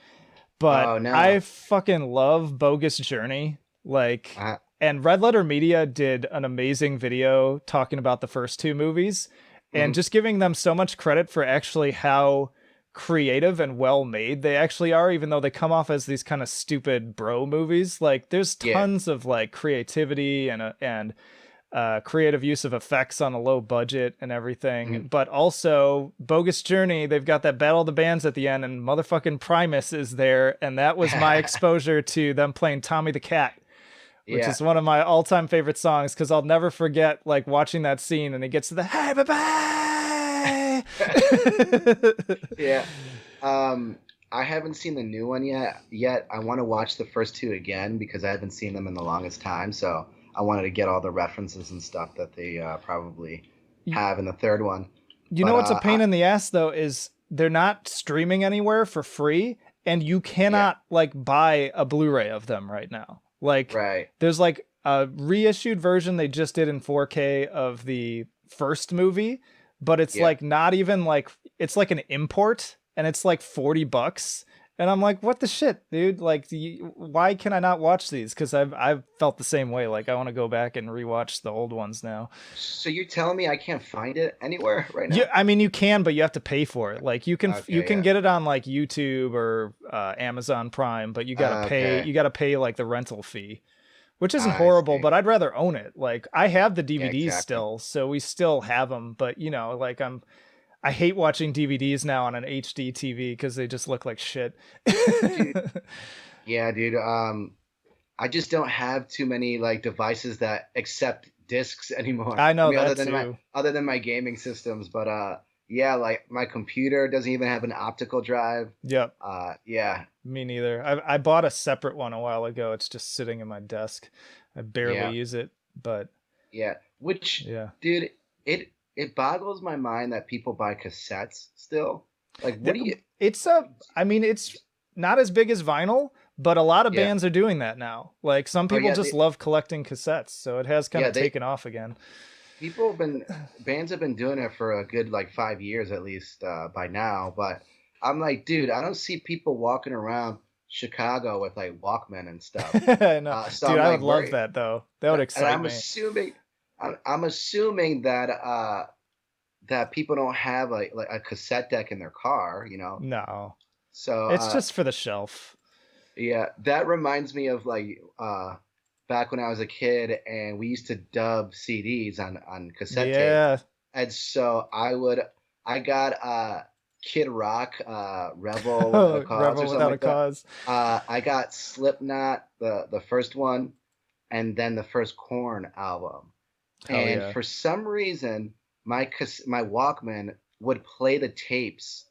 But Oh I no. fucking love Bogus Journey. Like, Uh, and Red Letter Media did an amazing video talking about the first two movies and mhm. just giving them so much credit for actually how creative and well made they actually are, even though they come off as these kind of stupid bro movies. Like, there's Yeah. tons of like creativity and creative use of effects on a low budget and everything. Mhm. But also, Bogus Journey, they've got that Battle of the Bands at the end, and motherfucking Primus is there. And that was my exposure to them playing Tommy the Cat, which Yeah. is one of my all time favorite songs because I'll never forget like watching that scene and it gets to the hey, bye bye. Yeah. I haven't seen the new one yet. I want to watch the first two again because I haven't seen them in the longest time. So I wanted to get all the references and stuff that they probably have in the third one. You know But what's a pain in the ass though is they're not streaming anywhere for free, and you yeah, cannot like buy a Blu-ray of them right now. Like right. there's like a reissued version they just did in 4K of the first movie, but it's Yeah. like not even like it's like an import and it's like $40 And I'm like, what the shit, dude? Like, why can I not watch these? Because I've felt the same way. Like, I want to go back and rewatch the old ones now. So you're telling me I can't find it anywhere right Yeah, now? I mean, you can, but you have to pay for it. Like, you Okay, can yeah. get it on like YouTube or Amazon Prime, but you gotta pay. Okay. You gotta pay like the rental fee, which isn't I horrible. see. But I'd rather own it. Like, I have the Yeah, DVDs exactly. still, so we still have them. But like I hate watching DVDs now on an HD TV because they just look like shit. Dude, yeah, dude. I just don't have too many like devices that accept discs anymore. I I know mean, that too. other than my gaming systems, but yeah, like my computer doesn't even have an optical drive. Yep. Yeah, Me neither. I bought a separate one a while ago. It's just sitting in my desk. I barely yeah, use it, but yeah. Which, yeah. dude, it boggles my mind that people buy cassettes still. Like, what do you? It's I mean, it's not as big as vinyl, but a lot of Yeah. bands are doing that now. Like some Oh people yeah, just love collecting cassettes, so it has kind yeah. of taken off again. People have been bands have been doing it for a good like 5 years at least by now. But I'm like, dude, I don't see people walking around Chicago with like Walkman and stuff. I know. So Dude, I'm I would like, love that though. That would and excite me. I'm assuming that that people don't have like a cassette deck in their car, you know. No. So It's just for the shelf. yeah, that reminds me of like back when I was a kid and we used to dub CDs on cassette tape. Yeah. And so I got Kid Rock, Rebel Without a Cause or Rebel something Without a like that. Cause. I got Slipknot, the first one, and then the first Korn album. Hell And yeah. for some reason, my Walkman would play the tapes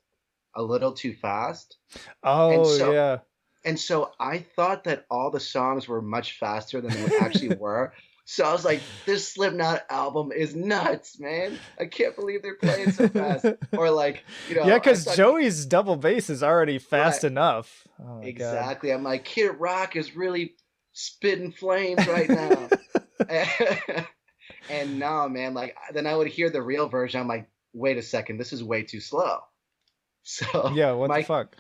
a little too fast. And Oh so yeah. and so I thought that all the songs were much faster than they actually were. So I was like, this Slipknot album is nuts, man. I can't believe they're playing so fast. Or like, Yeah, I because thought, Joey's double bass is already right, fast enough. Oh my god. exactly. I'm like, Kid Rock is really spitting flames right now. And no, man, like then I would hear the real version. I'm like, wait a second, this is way too slow. So Yeah, what the fuck?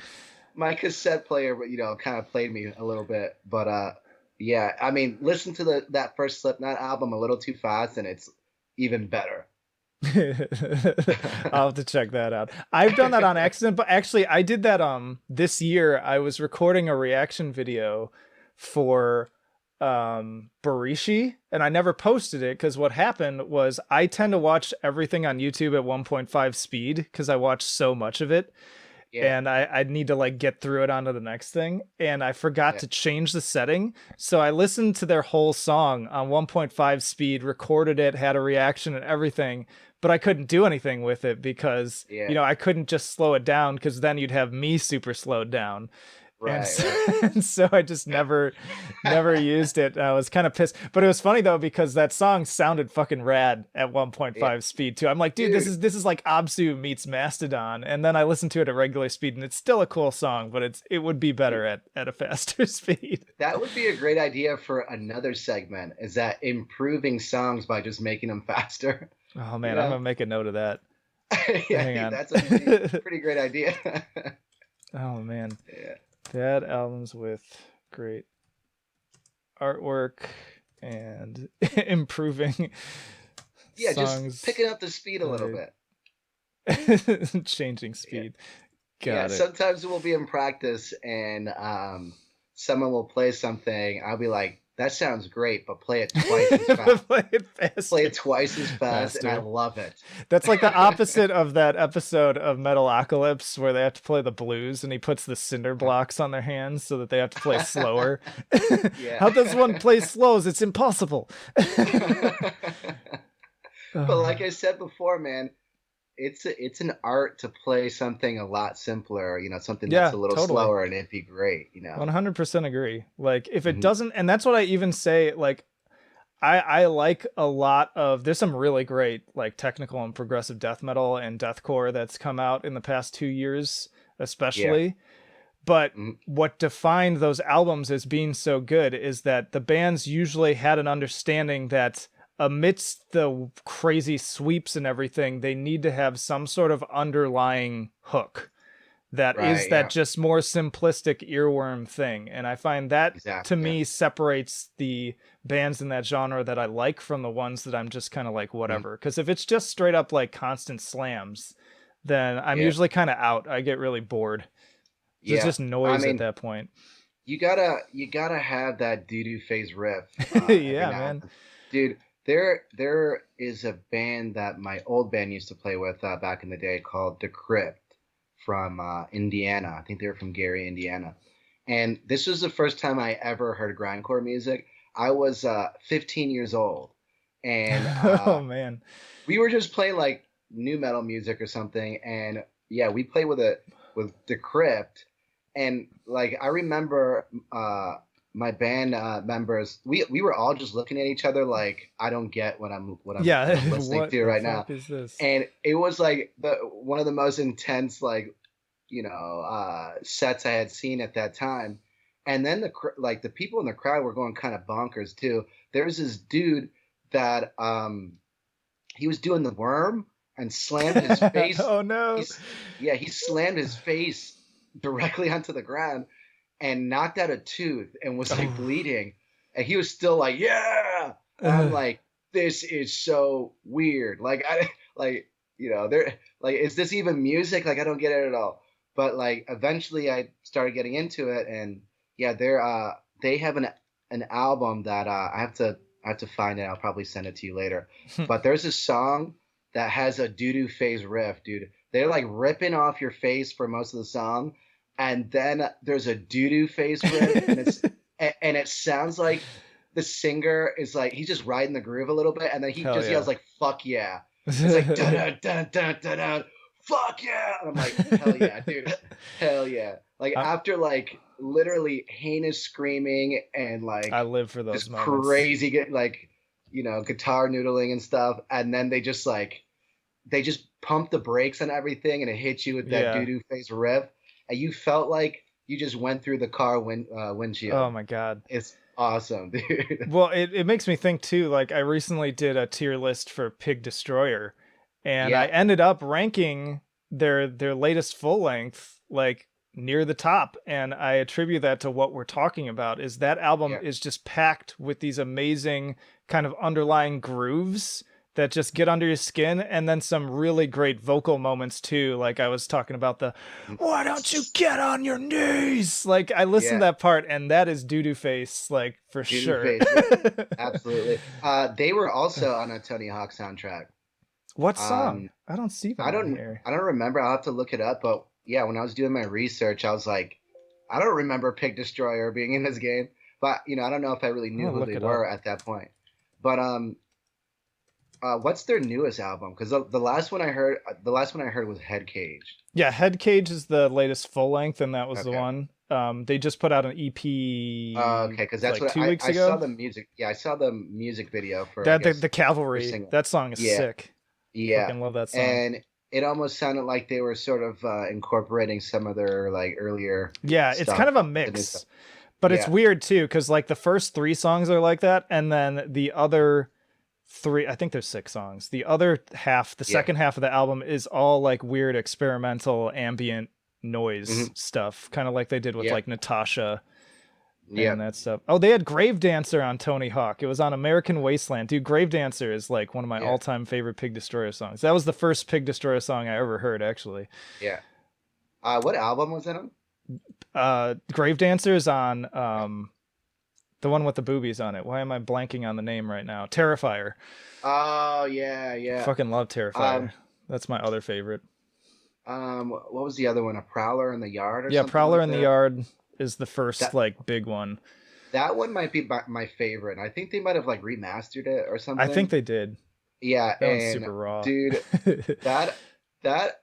my cassette player, kind of played me a little bit. But yeah, I mean, listen to that first Slipknot album a little too fast, and it's even better. I'll have to check that out. I've done that on accident, but actually I did that this year. I was recording a reaction video for Barishi and I never posted it because what happened was I tend to watch everything on YouTube at 1.5 speed because I watch so much of it Yeah, and I need to like get through it onto the next thing. And I forgot yeah, to change the setting. So I listened to their whole song on 1.5 speed, recorded it, had a reaction and everything, but I couldn't do anything with it because, yeah. I couldn't just slow it down because then you'd have me super slowed down. And Right, so, right. and so I just never used it. I was kind of pissed, but it was funny though because that song sounded fucking rad at Yeah, 1.5 speed too. I'm like, dude, this dude, is this is like Absu meets Mastodon, and then I listened to it at regular speed, and it's still a cool song, but it would be dude, better at a faster speed. that would be a great idea for another segment. Is that improving songs by just making them faster? Oh You man, I'm know? gonna make a note of that. Yeah, I Hang think on. that's a pretty great idea. Oh man, Yeah. bad albums with great artwork and improving Yeah, just songs picking up the speed a little by bit. changing Yeah. speed. Yeah, Got it. sometimes we'll be in practice and someone will play something. I'll be like, that sounds great, but play it twice as fast. Play it Play faster. it twice as fast, and I Faster. love it. That's like the opposite of that episode of Metalocalypse where they have to play the blues and he puts the cinder blocks on their hands so that they have to play slower. Yeah. How does one play slows? It's impossible. But like Oh, I said before, man, it's an art to play something a lot simpler, something that's yeah, a little totally. slower and it'd be great. 100% agree. Like if it Hmm. doesn't, and that's what I even say, like I like a lot of there's some really great like technical and progressive death metal and deathcore that's come out in the past 2 years, Yeah. especially. But Hmm. what defined those albums as being so good is that the bands usually had an understanding that amidst the crazy sweeps and everything, they need to have some sort of underlying hook that is Right. that Yeah. just more simplistic earworm thing. And I find that to Exactly. Yeah. me separates the bands in that genre that I like from the ones that I'm just kind of like Mhm. whatever. Because if it's just straight up like constant slams, then I'm Yeah. usually kind of out. I get really bored. It's Yeah. just I noise at mean, that point. you gotta have that doo-doo phase riff every Yeah, now and man. then. Dude, there is a band that my old band used to play with back in the day called Decrypt from Indiana. I think they were from Gary, Indiana. And this was the first time I ever heard grindcore music. I was 15 years old, and Oh man. we were just playing like new metal music or something, and yeah, we played with Decrypt, and like I remember my band members, we were all just looking at each other like I don't get what I'm Yeah, listening what to the right fuck now, is this? and it was like the one of the most intense like sets I had seen at that time. And then like the people in the crowd were going kind of bonkers too. There was this dude that he was doing the worm and slammed his face. Oh no. He slammed his face directly onto the ground and knocked out a tooth and was like Oh. bleeding. And he was still like, yeah. And I'm like, this is so weird. Like I like there like is this even music? Like I don't get it at all. But like eventually I started getting into it, and yeah, they have an album that I have to find it. I'll probably send it to you later. But there's a song that has a doo-doo phase riff, dude. They're like ripping off your face for most of the song, and then there's a doo-doo phase riff, and it sounds like the singer is like he's just riding the groove a little bit, and then he Hell just yeah. yells like "fuck yeah." It's like dun dun dun dun dun dun, fuck yeah, and I'm like hell yeah, dude, hell yeah. Like I, after like literally heinous screaming and I like live for those just moments. crazy like guitar noodling and stuff, and then they just pump the brakes and everything, and it hits you with that doo Yeah. doo face riff, and you felt like you just went through the car Oh windshield. my god. It's awesome, dude. Well, it makes me think too, like I recently did a tier list for Pig Destroyer, and I Yeah, ended up ranking their latest full length like near the top, and I attribute that to what we're talking about is that album yeah, is just packed with these amazing kind of underlying grooves that just get under your skin, and then some really great vocal moments too, like I was talking about the why don't you get on your knees? Like I listened yeah. to that part, and that is doo doo face, like for Doo doo sure. face, yeah, absolutely. They were also on a Tony Hawk soundtrack. What song? Um, I don't see them I on don't here. I don't remember. I'll have to look it up. But yeah, when I was doing my research, I was like, I don't remember Pig Destroyer being in this game. But I don't know if I really I'm knew gonna who look they it up. were at that point. But what's their newest album? Because the last one I heard was Head Cage. Yeah, Head Cage is the latest full length, and that was the Okay. one. They just put out an EP Okay, because that's like what 2 weeks I saw ago. the music. Yeah, I saw the music video for I That guess the their Cavalry. single. That song is Yeah, sick. yeah, Fucking love that song. and it almost sounded like they were sort of incorporating some of their like earlier Yeah, it's kind stuff, of a the new stuff. mix, but it's Yeah, weird too because like the first three songs are like that, and then the other three, I think there's six songs. The other half, the yeah, second half of the album is all like weird experimental ambient noise hmm stuff, kind of like they did with yeah, like Natasha yeah, and that stuff. Oh, they had Grave Dancer on Tony Hawk. It was on American Wasteland. Dude, Grave Dancer is like one of my yeah, all-time favorite Pig Destroyer songs. That was the first Pig Destroyer song I ever heard, actually. yeah. What album was that on? Grave Dancer is on the one with the boobies on it. Why am I blanking on the name right now? Terrifier. Oh yeah, yeah. Fucking love Terrifier. Um, That's my other favorite. what was the other one? A Prowler in the Yard or Yeah, something Prowler like in the that? Yard is the first That like big one. that one might be my favorite. I think they might have like remastered it or I think something. they did. Yeah, That one's and super raw. dude, that that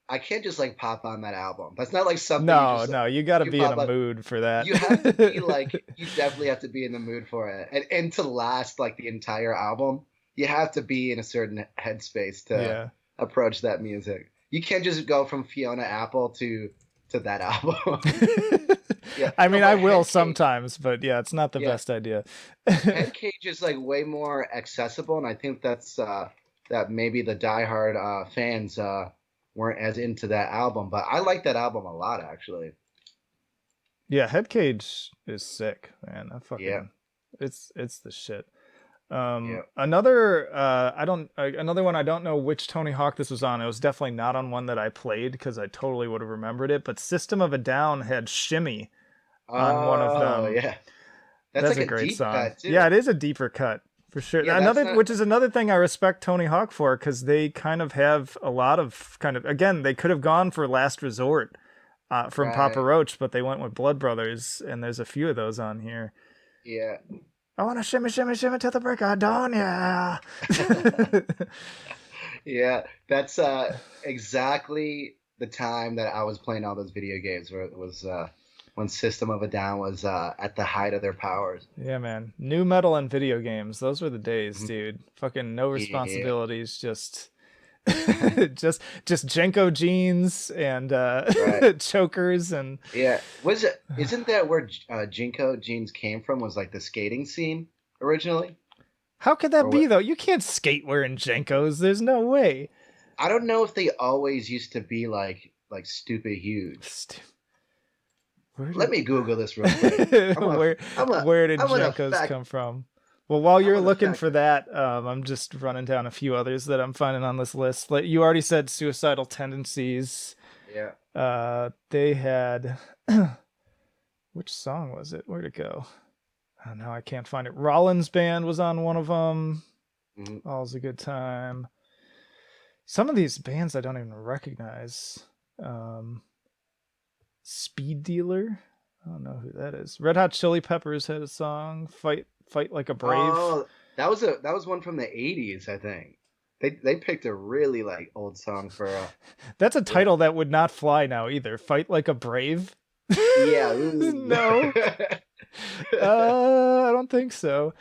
I can't just like pop on that album. That's not like something you No, just no, you got to you be in pop a on. mood for that. You have to be like you definitely have to be in the mood for it, and to last like the entire album, you have to be in a certain headspace to Yeah. approach that music. You can't just go from Fiona Apple to that album. Yeah, I no, mean, I but will sometimes, but yeah, it's not the Yeah, best idea. Head Cage is like way more accessible, and I think that maybe the diehard fans weren't as into that album, but I like that album a lot actually. Yeah, Headcage is sick, man. I Yeah, fucking it's the shit. yeah. Another another one, I don't know which Tony Hawk this was on. It was definitely not on one that I played because I totally would have remembered it, but System of a Down had Shimmy on one of Oh them. yeah, that's That's like a a great deep song. cut Yeah, too. it is a deeper cut for sure. Yeah, that's Another, not. which is another thing I respect Tony Hawk for, because they kind of have a lot of kind of, again, they could have gone for Last Resort from Papa Right. Roach, but they went with Blood Brothers, and there's a few of those on here. Yeah. I want to shimmy, shimmy, shimmy to the break of dawn, yeah. Yeah, that's exactly the time that I was playing all those video games where it was when System of a Down was at the height of their powers. Yeah, man. New metal and video games. Those were the days, Mhm. dude. Fucking no Yeah. responsibilities, just just Jenko jeans and Right. chokers and Yeah. Was it? Isn't that where Jinko jeans came from? Was like the skating scene originally, how could that or be what? though? You can't skate wearing Jenkos. There's no way. I don't know if they always used to be like stupid huge. St- Where Let did me Google this real quick. I'm a where I'm a where did I'm gonna Jenkos fact come from? Well, while I'm you're gonna looking fact for that, I'm just running down a few others that I'm finding on this list. Like you already said, Suicidal Tendencies. Yeah. They had which song was it? Where'd it go? Oh, now I can't find it. Rollins Band was on one of them. Mhm. All's a good time. Some of these bands I don't even recognize. Um, Speed Dealer. I don't know who that is. Red Hot Chili Peppers had a song. Fight Like a Brave. Oh, that was one from the 80s, I think. They picked a really like old song for That's a yeah. title that would not fly now either. Fight Like a Brave. Yeah. No, I don't think so.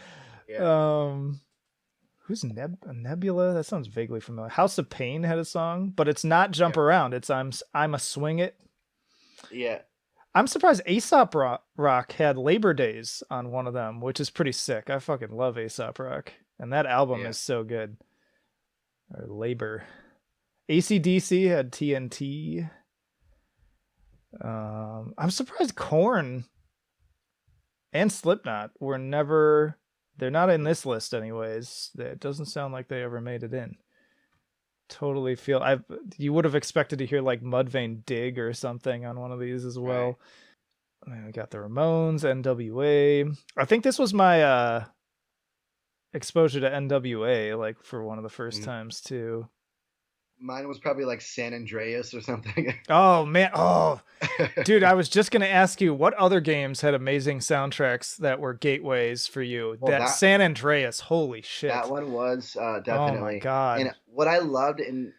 Yeah. Um, who's Nebula? That sounds vaguely familiar. House of Pain had a song, but it's not Jump Yeah. Around. It's I'm a Swing It. Yeah. I'm surprised Aesop Rock had Labor Days on one of them, which is pretty sick. I fucking love Aesop Rock, and that album Yeah. is so good. Or Labor. AC/DC had TNT. I'm surprised Korn and Slipknot were never. They're not in this list, anyways. It doesn't sound like they ever made it in. Totally feel I. You would have expected to hear like Mudvayne Dig or something on one of these as Right. well. And we got the Ramones, NWA. I think this was my exposure to NWA, like for one of the first Mhm. times too. Mine was probably like San Andreas or something. Oh man, oh dude, I was just gonna ask you what other games had amazing soundtracks that were gateways for you. Well, That San Andreas, holy that shit! one was Oh my definitely. god. And what I loved in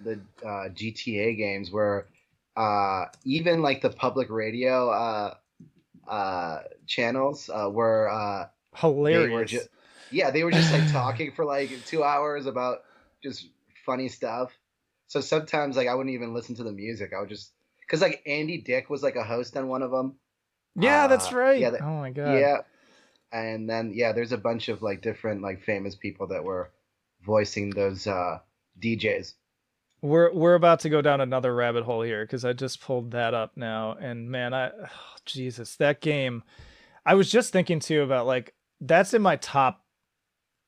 the GTA games were even like the public radio channels were they were just Hilarious. yeah, they were just like talking for like 2 hours about just funny stuff. So sometimes like I wouldn't even listen to the music. I would just because like Andy Dick was like a host on one of them. Yeah, that's Yeah, right. Oh my god. yeah, and then yeah, there's a bunch of like different like famous people that were voicing those DJs. We're about to go down another rabbit hole here because I just pulled that up now, and man, Jesus, that game. I was just thinking too about like that's in my top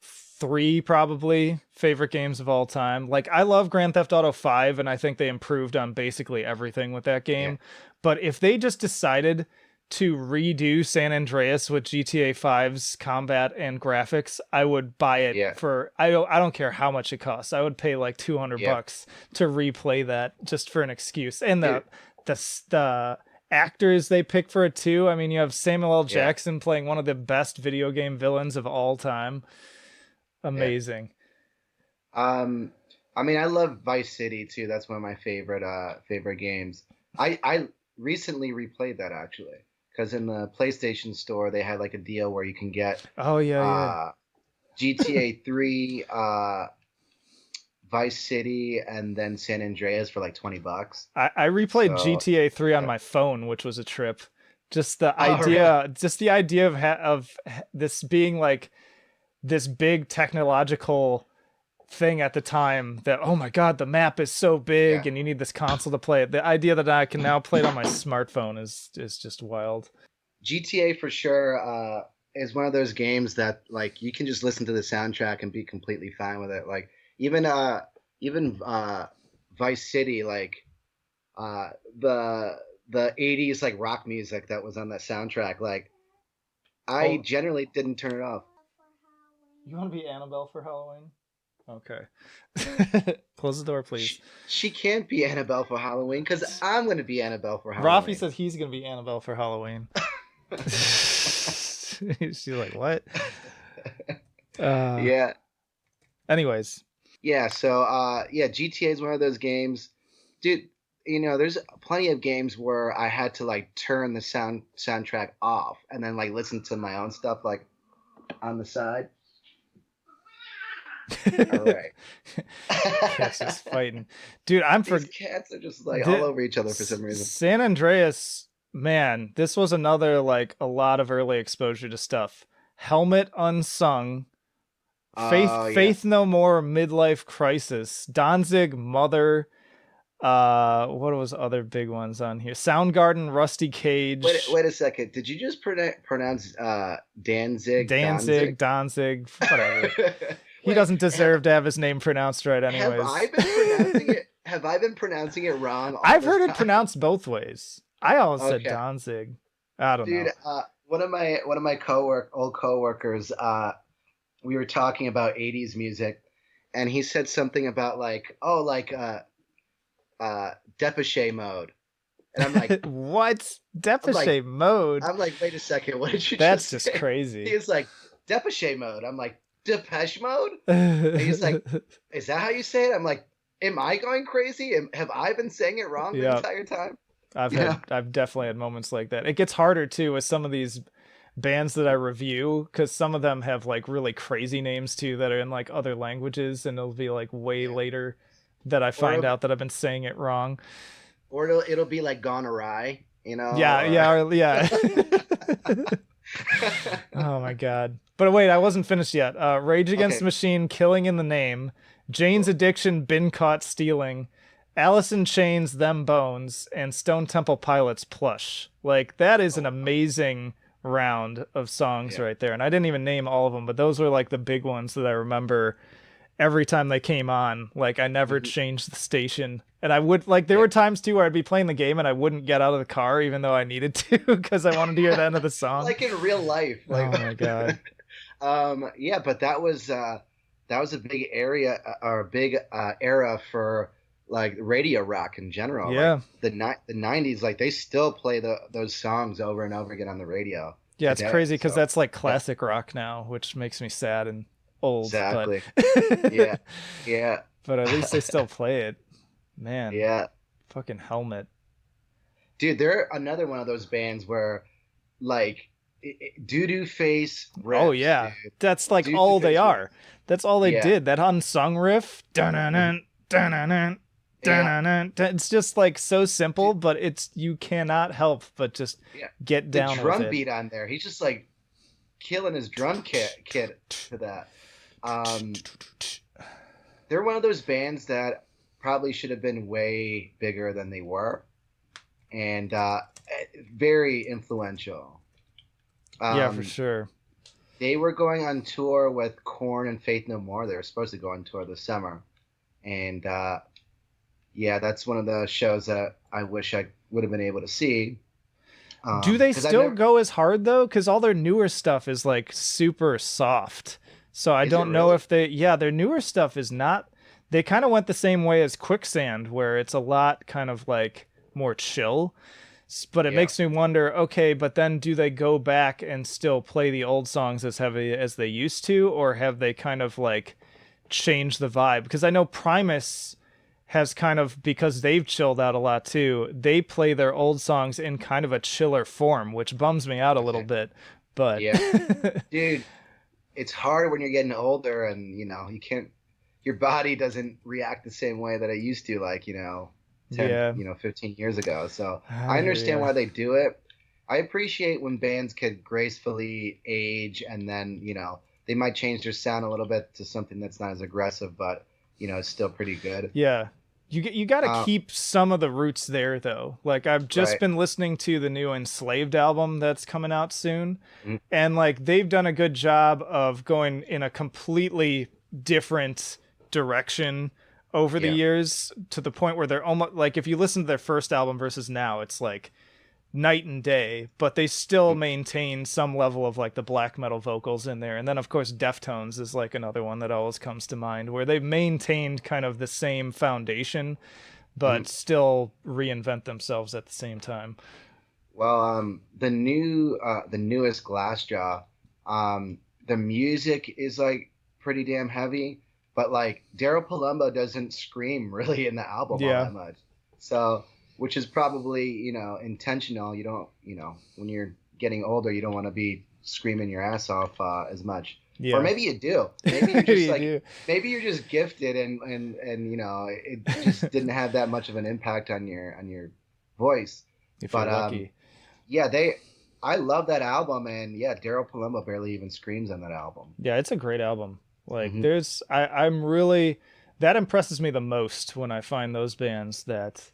three probably favorite games of all time. Like I love Grand Theft Auto 5 and I think they improved on basically everything with that Yeah, game. But if they just decided to redo San Andreas with GTA 5's combat and graphics, I would buy it yeah, for I don't care how much it costs. I would pay like 200 yeah, bucks to replay that just for an excuse. And dude, the actors they pick for it too. I mean, you have Samuel L. yeah, Jackson playing one of the best video game villains of all time. yeah. Amazing. Um, I mean, I love Vice City too. That's one of my favorite games. I recently replayed that actually because in the PlayStation Store they had like a deal where you can get Oh yeah, yeah. uh GTA 3, Vice City, and then San Andreas for like 20 bucks. I replayed So GTA 3 on yeah. my phone, which was a trip. Just the Oh, really? idea, just the idea of this being like this big technological thing at the time that, oh my God, the map is so big Yeah. and you need this console to play it. The idea that I can now play it on my smartphone is just wild. GTA for sure is one of those games that like you can just listen to the soundtrack and be completely fine with it. Like even Vice City, like uh, the the 80s like rock music that was on that soundtrack, like I Oh, generally didn't turn it off. you want to be Annabelle for Halloween? Okay. Close the door, please. She can't be Annabelle for Halloween because I'm going to be Annabelle for Rafi Halloween. says he's gonna be Annabelle for Halloween. She's like, what? Uh, Yeah. anyways, Yeah, so yeah, GTA is one of those games. Dude, there's plenty of games where I had to like turn the soundtrack off and then like listen to my own stuff like on the side. All right. cats just fighting, dude. I'm for These cats are just like all the over each other for some reason. San Andreas. Man, this was another like a lot of early exposure to stuff. Helmet Unsung, Oh yeah. Faith No More, Midlife Crisis, Danzig, Mother. What was other big ones on here? Soundgarden, Rusty Cage, Wait a second. Did you just pronounce Danzig? Danzig, Danzig? Danzig, whatever. He Wait, doesn't deserve to have his name pronounced right, have I anyways. been pronouncing it? Have I been pronouncing it wrong all I've this heard it time? pronounced both ways. I always said Okay. Danzig. I don't Dude, know. one of my old coworkers, we were talking about 80s music, and he said something about like, oh, like Depeche Mode. And What? I'm like, Depeche Mode? wait a second, what did you That's just just say? crazy. He's like, Depeche Mode. I'm like, Depeche Mode? And he's like, is that how you say it? I'm like, am I going crazy? Have I been saying it wrong the Yeah, entire time? I've I've definitely had moments like that. It gets harder too with some of these bands that I review because some of them have like really crazy names too that are in like other languages, and it'll be like way Yeah. later that I Or find out that I've been saying it wrong. it'll be like Gone Awry, Yeah, or yeah. Oh my god. But wait, I wasn't finished yet. Rage Against okay. the Machine, Killing in the Name, Jane's Addiction, Been Caught Stealing, Alice in Chains, Them Bones, and Stone Temple Pilots Plush. Like that is an Oh, amazing round of songs yeah. right there. And I didn't even name all of them, but those were like the big ones that I remember every time they came on. Like I never Hmm. changed the station. And I would like there Yeah. were times too where I'd be playing the game and I wouldn't get out of the car even though I needed to because I wanted to hear the end of the song. Like in real life, like Oh my god. yeah, but that was a big area or a big era for like radio rock in general. Like Yeah. the 90s, like they still play those songs over and over again on the radio Yeah, it's today. crazy because So that's like yeah, classic rock now, which makes me sad and old, but exactly. Yeah, yeah, but at least they still play it. Man, yeah. fucking Helmet. Dude, they're another one of those bands where like Doo Doo Face Oh rips, dude. yeah. That's like Doo Doo all they Face are. rips. That's all they Yeah. did. That unsung riff. Mhm. Dun-dun-dun, dun-dun-dun, Yeah. dun-dun-dun. It's just like so simple, Dude, but it's you cannot help but just yeah. get The down with drum it. beat on there. He's just like killing his drum kit to that. Um, they're one of those bands that probably should have been way bigger than they were, and very influential. Yeah, for Um, sure. they were going on tour with Korn and Faith No More. They were supposed to go on tour this summer, and yeah, that's one of the shows that I wish I would have been able to see. Do they Because I've still never. go as hard though? Because all their newer stuff is like super soft. So I Is it don't know really? if they, yeah, their newer stuff is not. They kind of went the same way as Quicksand, where it's a lot kind of like more chill. But it Yeah. makes me wonder, okay, but then do they go back and still play the old songs as heavy as they used to, or have they kind of like changed the vibe? Because I know Primus has kind of, because they've chilled out a lot too, they play their old songs in kind of a chiller form, which bums me out a little Okay. bit. But Yeah. Dude, it's hard when you're getting older and you can't your body doesn't react the same way that it used to, like 10 yeah, 15 years ago. So I I hear understand ya. why they do it. I appreciate when bands could gracefully age and then they might change their sound a little bit to something that's not as aggressive, but it's still pretty good. Yeah. You got to Uh, keep some of the roots there though. Like I've just right. been listening to the new Enslaved album that's coming out soon, Mhm. and like they've done a good job of going in a completely different direction over the Yeah. years, to the point where they're almost like, if you listen to their first album versus now, it's like night and day, but they still Mhm. maintain some level of like the black metal vocals in there. And then of course Deftones is like another one that always comes to mind, where they've maintained kind of the same foundation Mhm. but still reinvent themselves at the same time. Well, the newest Glassjaw, the music is like pretty damn heavy, but like Daryl Palumbo doesn't scream really in the album all Yeah. that much. So, which is probably, intentional. You don't, when you're getting older, you don't want to be screaming your ass off as much. Or Yeah. maybe you do. Maybe you're just You like, do. maybe you're just gifted and it just didn't have that much of an impact on your voice. If you're But lucky. yeah, I love that album, and yeah, Daryl Palumbo barely even screams on that album. Yeah, it's a great album. Like Hmm. there's I'm really, that impresses me the most when I find those bands that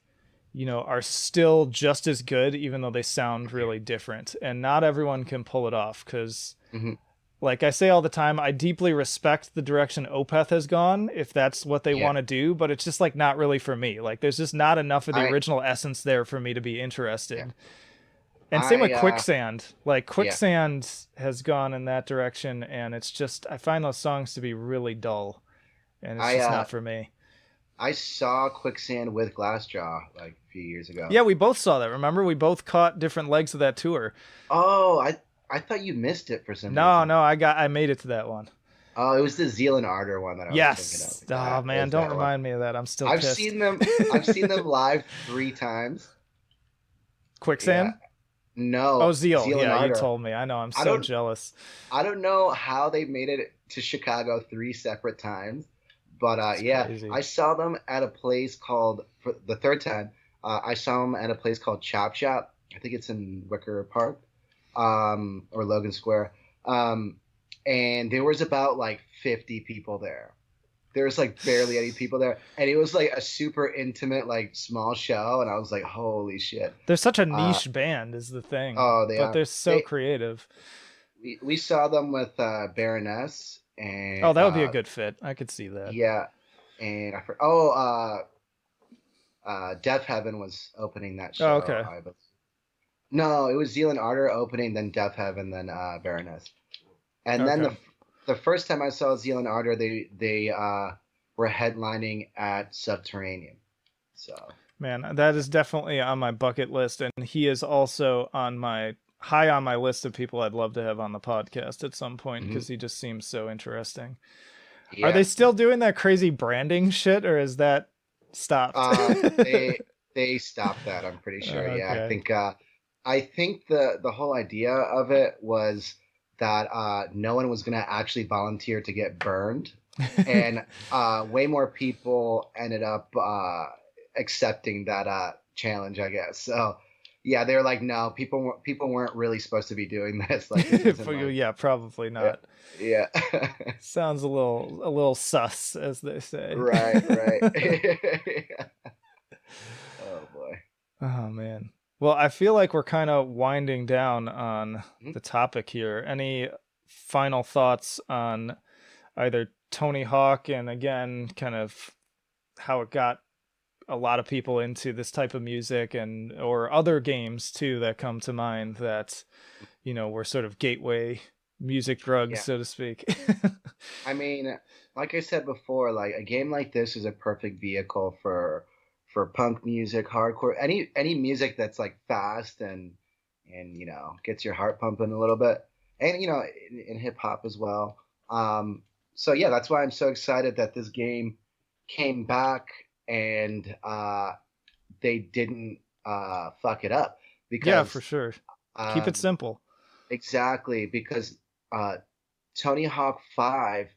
are still just as good, even though they sound really different. And not everyone can pull it off because, Hmm. like I say all the time, I deeply respect the direction Opeth has gone, if that's what they Yeah, want to do, but it's just like not really for me. Like there's just not enough of the I original essence there for me to be yeah interested. And same with I Quicksand. Like yeah Quicksand has gone in that direction, and it's just, I find those songs to be really dull, and it's I just uh not for me. I saw Quicksand with Glassjaw like a few years ago. Yeah, we both saw that. Remember, we both caught different legs of that tour. Oh, I thought you missed it for some No, reason. no, I made it to that one. Oh, it was the Zealand Ardor one that I was thinking of. Yes. Yeah, Oh it man, was don't that one. remind me of that. I'm still I've pissed. seen them. I've seen them live 3 times. Yeah, Quicksand? Oh, no, Zeal. Zealand Yeah, you Ardor. told me. I know. I'm I so don't jealous. I don't know how they made it to Chicago 3 separate times, but It's yeah, crazy. I saw them at a place called for the third time. I saw them at a place called Chop Shop. I think it's in Wicker Park, or Logan Square, and there was about like 50 people there. There was like barely any people there, and it was like a super intimate, like small show, and I was like, "Holy shit!" They're such a Uh, niche band is the thing, oh, they but are. they're so They creative. we saw them with Baroness Oh, and that would be a good fit. I could see that. yeah, and Death Heaven was opening that Oh, show. okay. No, it was Zealand Ardor opening, then Death Heaven, then Baroness, and then Okay. the first time I saw Zealand Ardor, they were headlining at Subterranean. So Man, that is definitely on my bucket list, and he is also on my high on my list of people I'd love to have on the podcast at some point mhm. because he just seems so interesting. Are they Yeah, still doing that crazy branding shit, or is that stopped? uh, they they stopped that. I'm pretty sure. Yeah, Okay. I think the whole idea of it was that no one was gonna actually volunteer to get burned, and way more people ended up accepting that challenge, I guess. So yeah, they're like, no, people weren't really supposed to be doing this. Like this isn't For you, like yeah, probably yeah not. yeah Sounds a little sus, as they say. right right. Oh boy. Oh man. Well, I feel like we're kind of winding down on Mhm. the topic here. Any final thoughts on either Tony Hawk and again, kind of how it got a lot of people into this type of music, and or other games too that come to mind that, were sort of gateway music drugs, Yeah. so to speak. I mean, like I said before, like a game like this is a perfect vehicle for punk music, hardcore, any music that's like fast and gets your heart pumping a little bit, and in hip hop as well. So yeah, that's why I'm so excited that this game came back and they didn't fuck it up Yeah, for because sure. Keep it um, simple. exactly because uh, Tony Hawk 5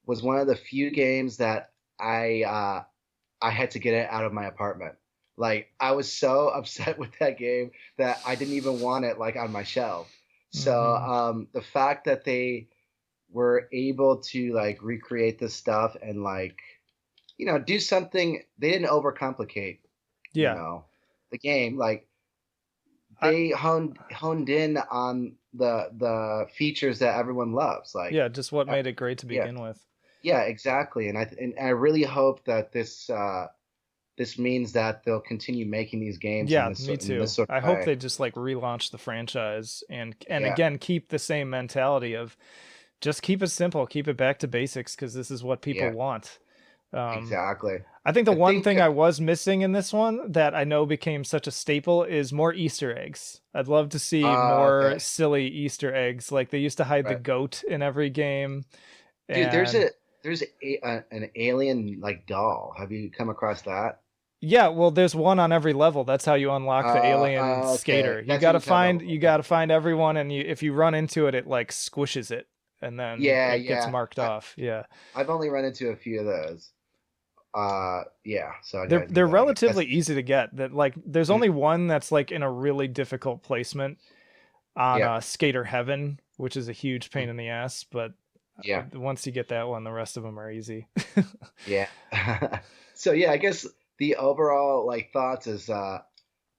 was one of the few games that I had to get it out of my apartment. Like I was so upset with that game that I didn't even want it like on my shelf. So Hmm. the fact that they were able to like recreate this stuff and like, do something. They didn't overcomplicate, Yeah. the game. Like I, they honed in on the features that everyone loves. Like, yeah, just what uh, made it great to yeah, begin with. yeah, exactly. And I really hope that this means that they'll continue making these games Yeah, me in this too. sort I of hope way. they just like relaunch the franchise and Yeah, again keep the same mentality of just keep it simple, keep it back to basics because this is what people yeah, want. Um, exactly. I think the I one think thing I was missing in this one that I know became such a staple is more Easter eggs. I'd love to see more okay, silly Easter eggs. Like they used to hide the right. goat in every game. Dude, And there's an alien like doll. Have you come across that? yeah, well, there's one on every level. That's how you unlock the alien Okay. skater. That's what you talk about. You Okay. gotta find everyone, and if you run into it, it like squishes it, and then Yeah, it gets yeah. marked off. Yeah, I've only run into a few of those. Yeah. So I gotta do they're that again. relatively easy to get. That like there's Mhm. only one that's like in a really difficult placement on Yeah. Skater Heaven, which is a huge pain Mhm. in the ass. But Yeah. once you get that one, the rest of them are easy. Yeah. So yeah, I guess the overall like thoughts is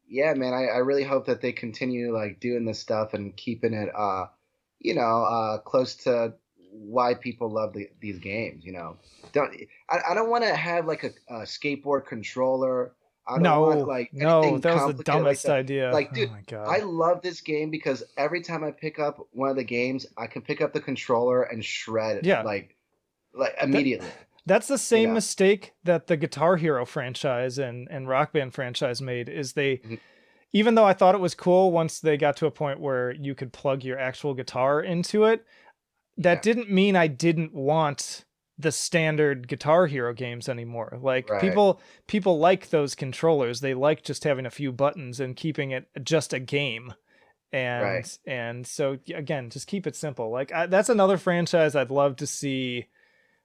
yeah, man, I really hope that they continue like doing this stuff and keeping it close to why people love these games, Don't I don't want to have like a skateboard controller. I don't want No, like no, anything that was the complicated like dumbest that. idea. Like, Oh dude, my I god. love this game because every time I pick up one of the games, I can pick up the controller and shred it Yeah, like that immediately, that's the you same know. mistake that the Guitar Hero franchise and Rock Band franchise made is they Mhm. even though I thought it was cool once they got to a point where you could plug your actual guitar into it, that Yeah, didn't mean I didn't want the standard Guitar Hero games anymore. Like right, people like those controllers. They like just having a few buttons and keeping it just a game. right. And so again, just keep it simple. Like that's another franchise I'd love to see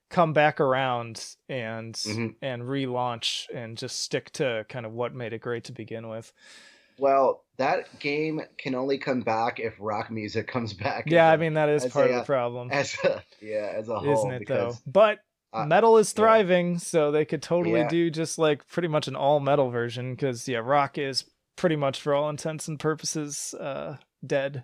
come back around Hmm. and relaunch and just stick to kind of what made it great to begin with. Well, that game can only come back if rock music comes back Yeah, I mean that is as part a of the problem, as a isn't whole it though? because But uh metal is yeah, thriving, so they could totally yeah, do just like pretty much an all metal version because yeah, rock is pretty much for all intents and purposes dead.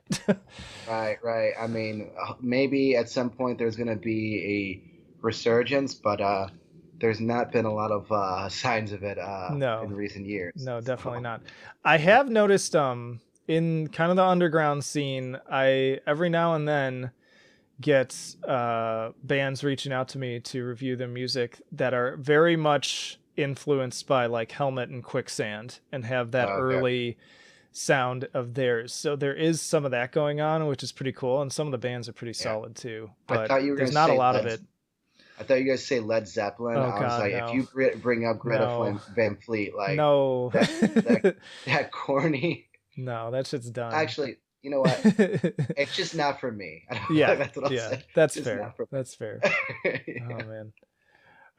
right. I mean, maybe at some point there's going to be a resurgence, but there's not been a lot of signs of it No, in recent years. no, definitely So, not. I have noticed in kind of the underground scene, I every now and then get bands reaching out to me to review their music that are very much influenced by like Helmet and Quicksand and have that okay. early sound of theirs. So there is some of that going on, which is pretty cool, and some of the bands are pretty Yeah. solid too. I But thought you were going there's to not a say lot of it. I thought you guys say Led Zeppelin. Oh I was God, like, if no, you bring up Greta no, Van Fleet, like no, that that that corny. no. That shit's done. Actually, you know what? It's just not for me. Yeah, That's what I'll yeah, say. that's Just fair. not for That's fair. me. Oh Yeah, man.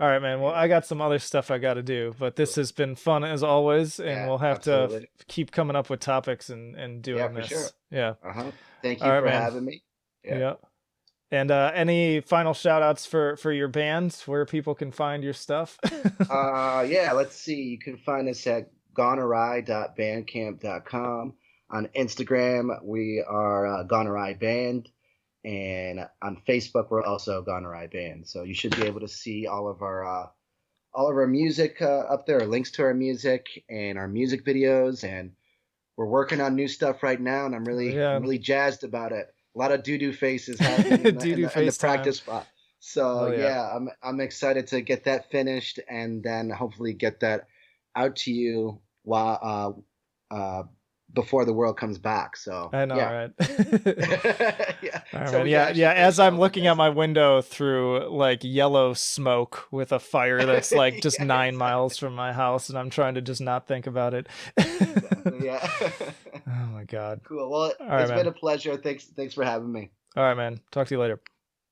All right, man. Well, yeah. I got some other stuff I got to do, but this Cool. has been fun as always, and Yeah, we'll have to absolutely. keep coming up with topics and Yeah, doing for sure. this. Yeah. Uh-huh. Thank All you right, for man. having me. Yeah. Yeah. And any final shout outs for your band where people can find your stuff? Yeah, let's see. You can find us at goneawry.bandcamp.com. On Instagram, we are Gone Awry Band. And on Facebook, we're also Gone Awry Band. So you should be able to see all of our music up there, links to our music and our music videos. And we're working on new stuff right now, and Oh, I'm yeah. really jazzed about it. A lot of doo-doo faces happening in Doo doo the FaceTime. practice spot. So Hell yeah. yeah, I'm excited to get that finished and then hopefully get that out to you while before the world comes back. So I know, yeah. right? Yeah, All right, so man. we can Yeah, actually yeah. finish As it I'm off like looking out this. my window through like yellow smoke with a fire that's like just Yeah, 9 miles exactly. from my house, and I'm trying to just not think about it. Exactly. Yeah. Oh my god. Cool. Well, All right, it's been man. a pleasure. Thanks for having me. All right, man. Talk to you later.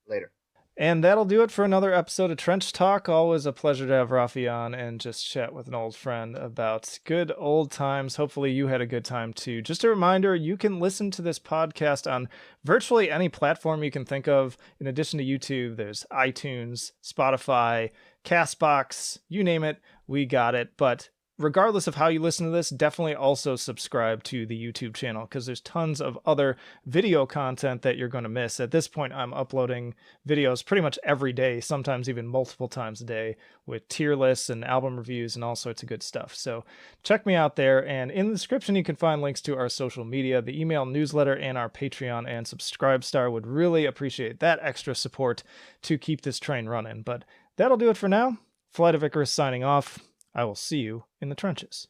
Later. And that'll do it for another episode of Trench Talk. Always a pleasure to have Rafi on and just chat with an old friend about good old times. Hopefully you had a good time too. Just a reminder, you can listen to this podcast on virtually any platform you can think of. In addition to YouTube, there's iTunes, Spotify, Castbox, you name it, we got it. But regardless of how you listen to this, definitely also subscribe to the YouTube channel because there's tons of other video content that you're going to miss. At this point, I'm uploading videos pretty much every day, sometimes even multiple times a day, with tier lists and album reviews and all sorts of good stuff. So check me out there. And in the description, you can find links to our social media, the email newsletter, and our Patreon and Subscribestar. Would really appreciate that extra support to keep this train running. But that'll do it for now. Flight of Icarus signing off. I will see you in the trenches.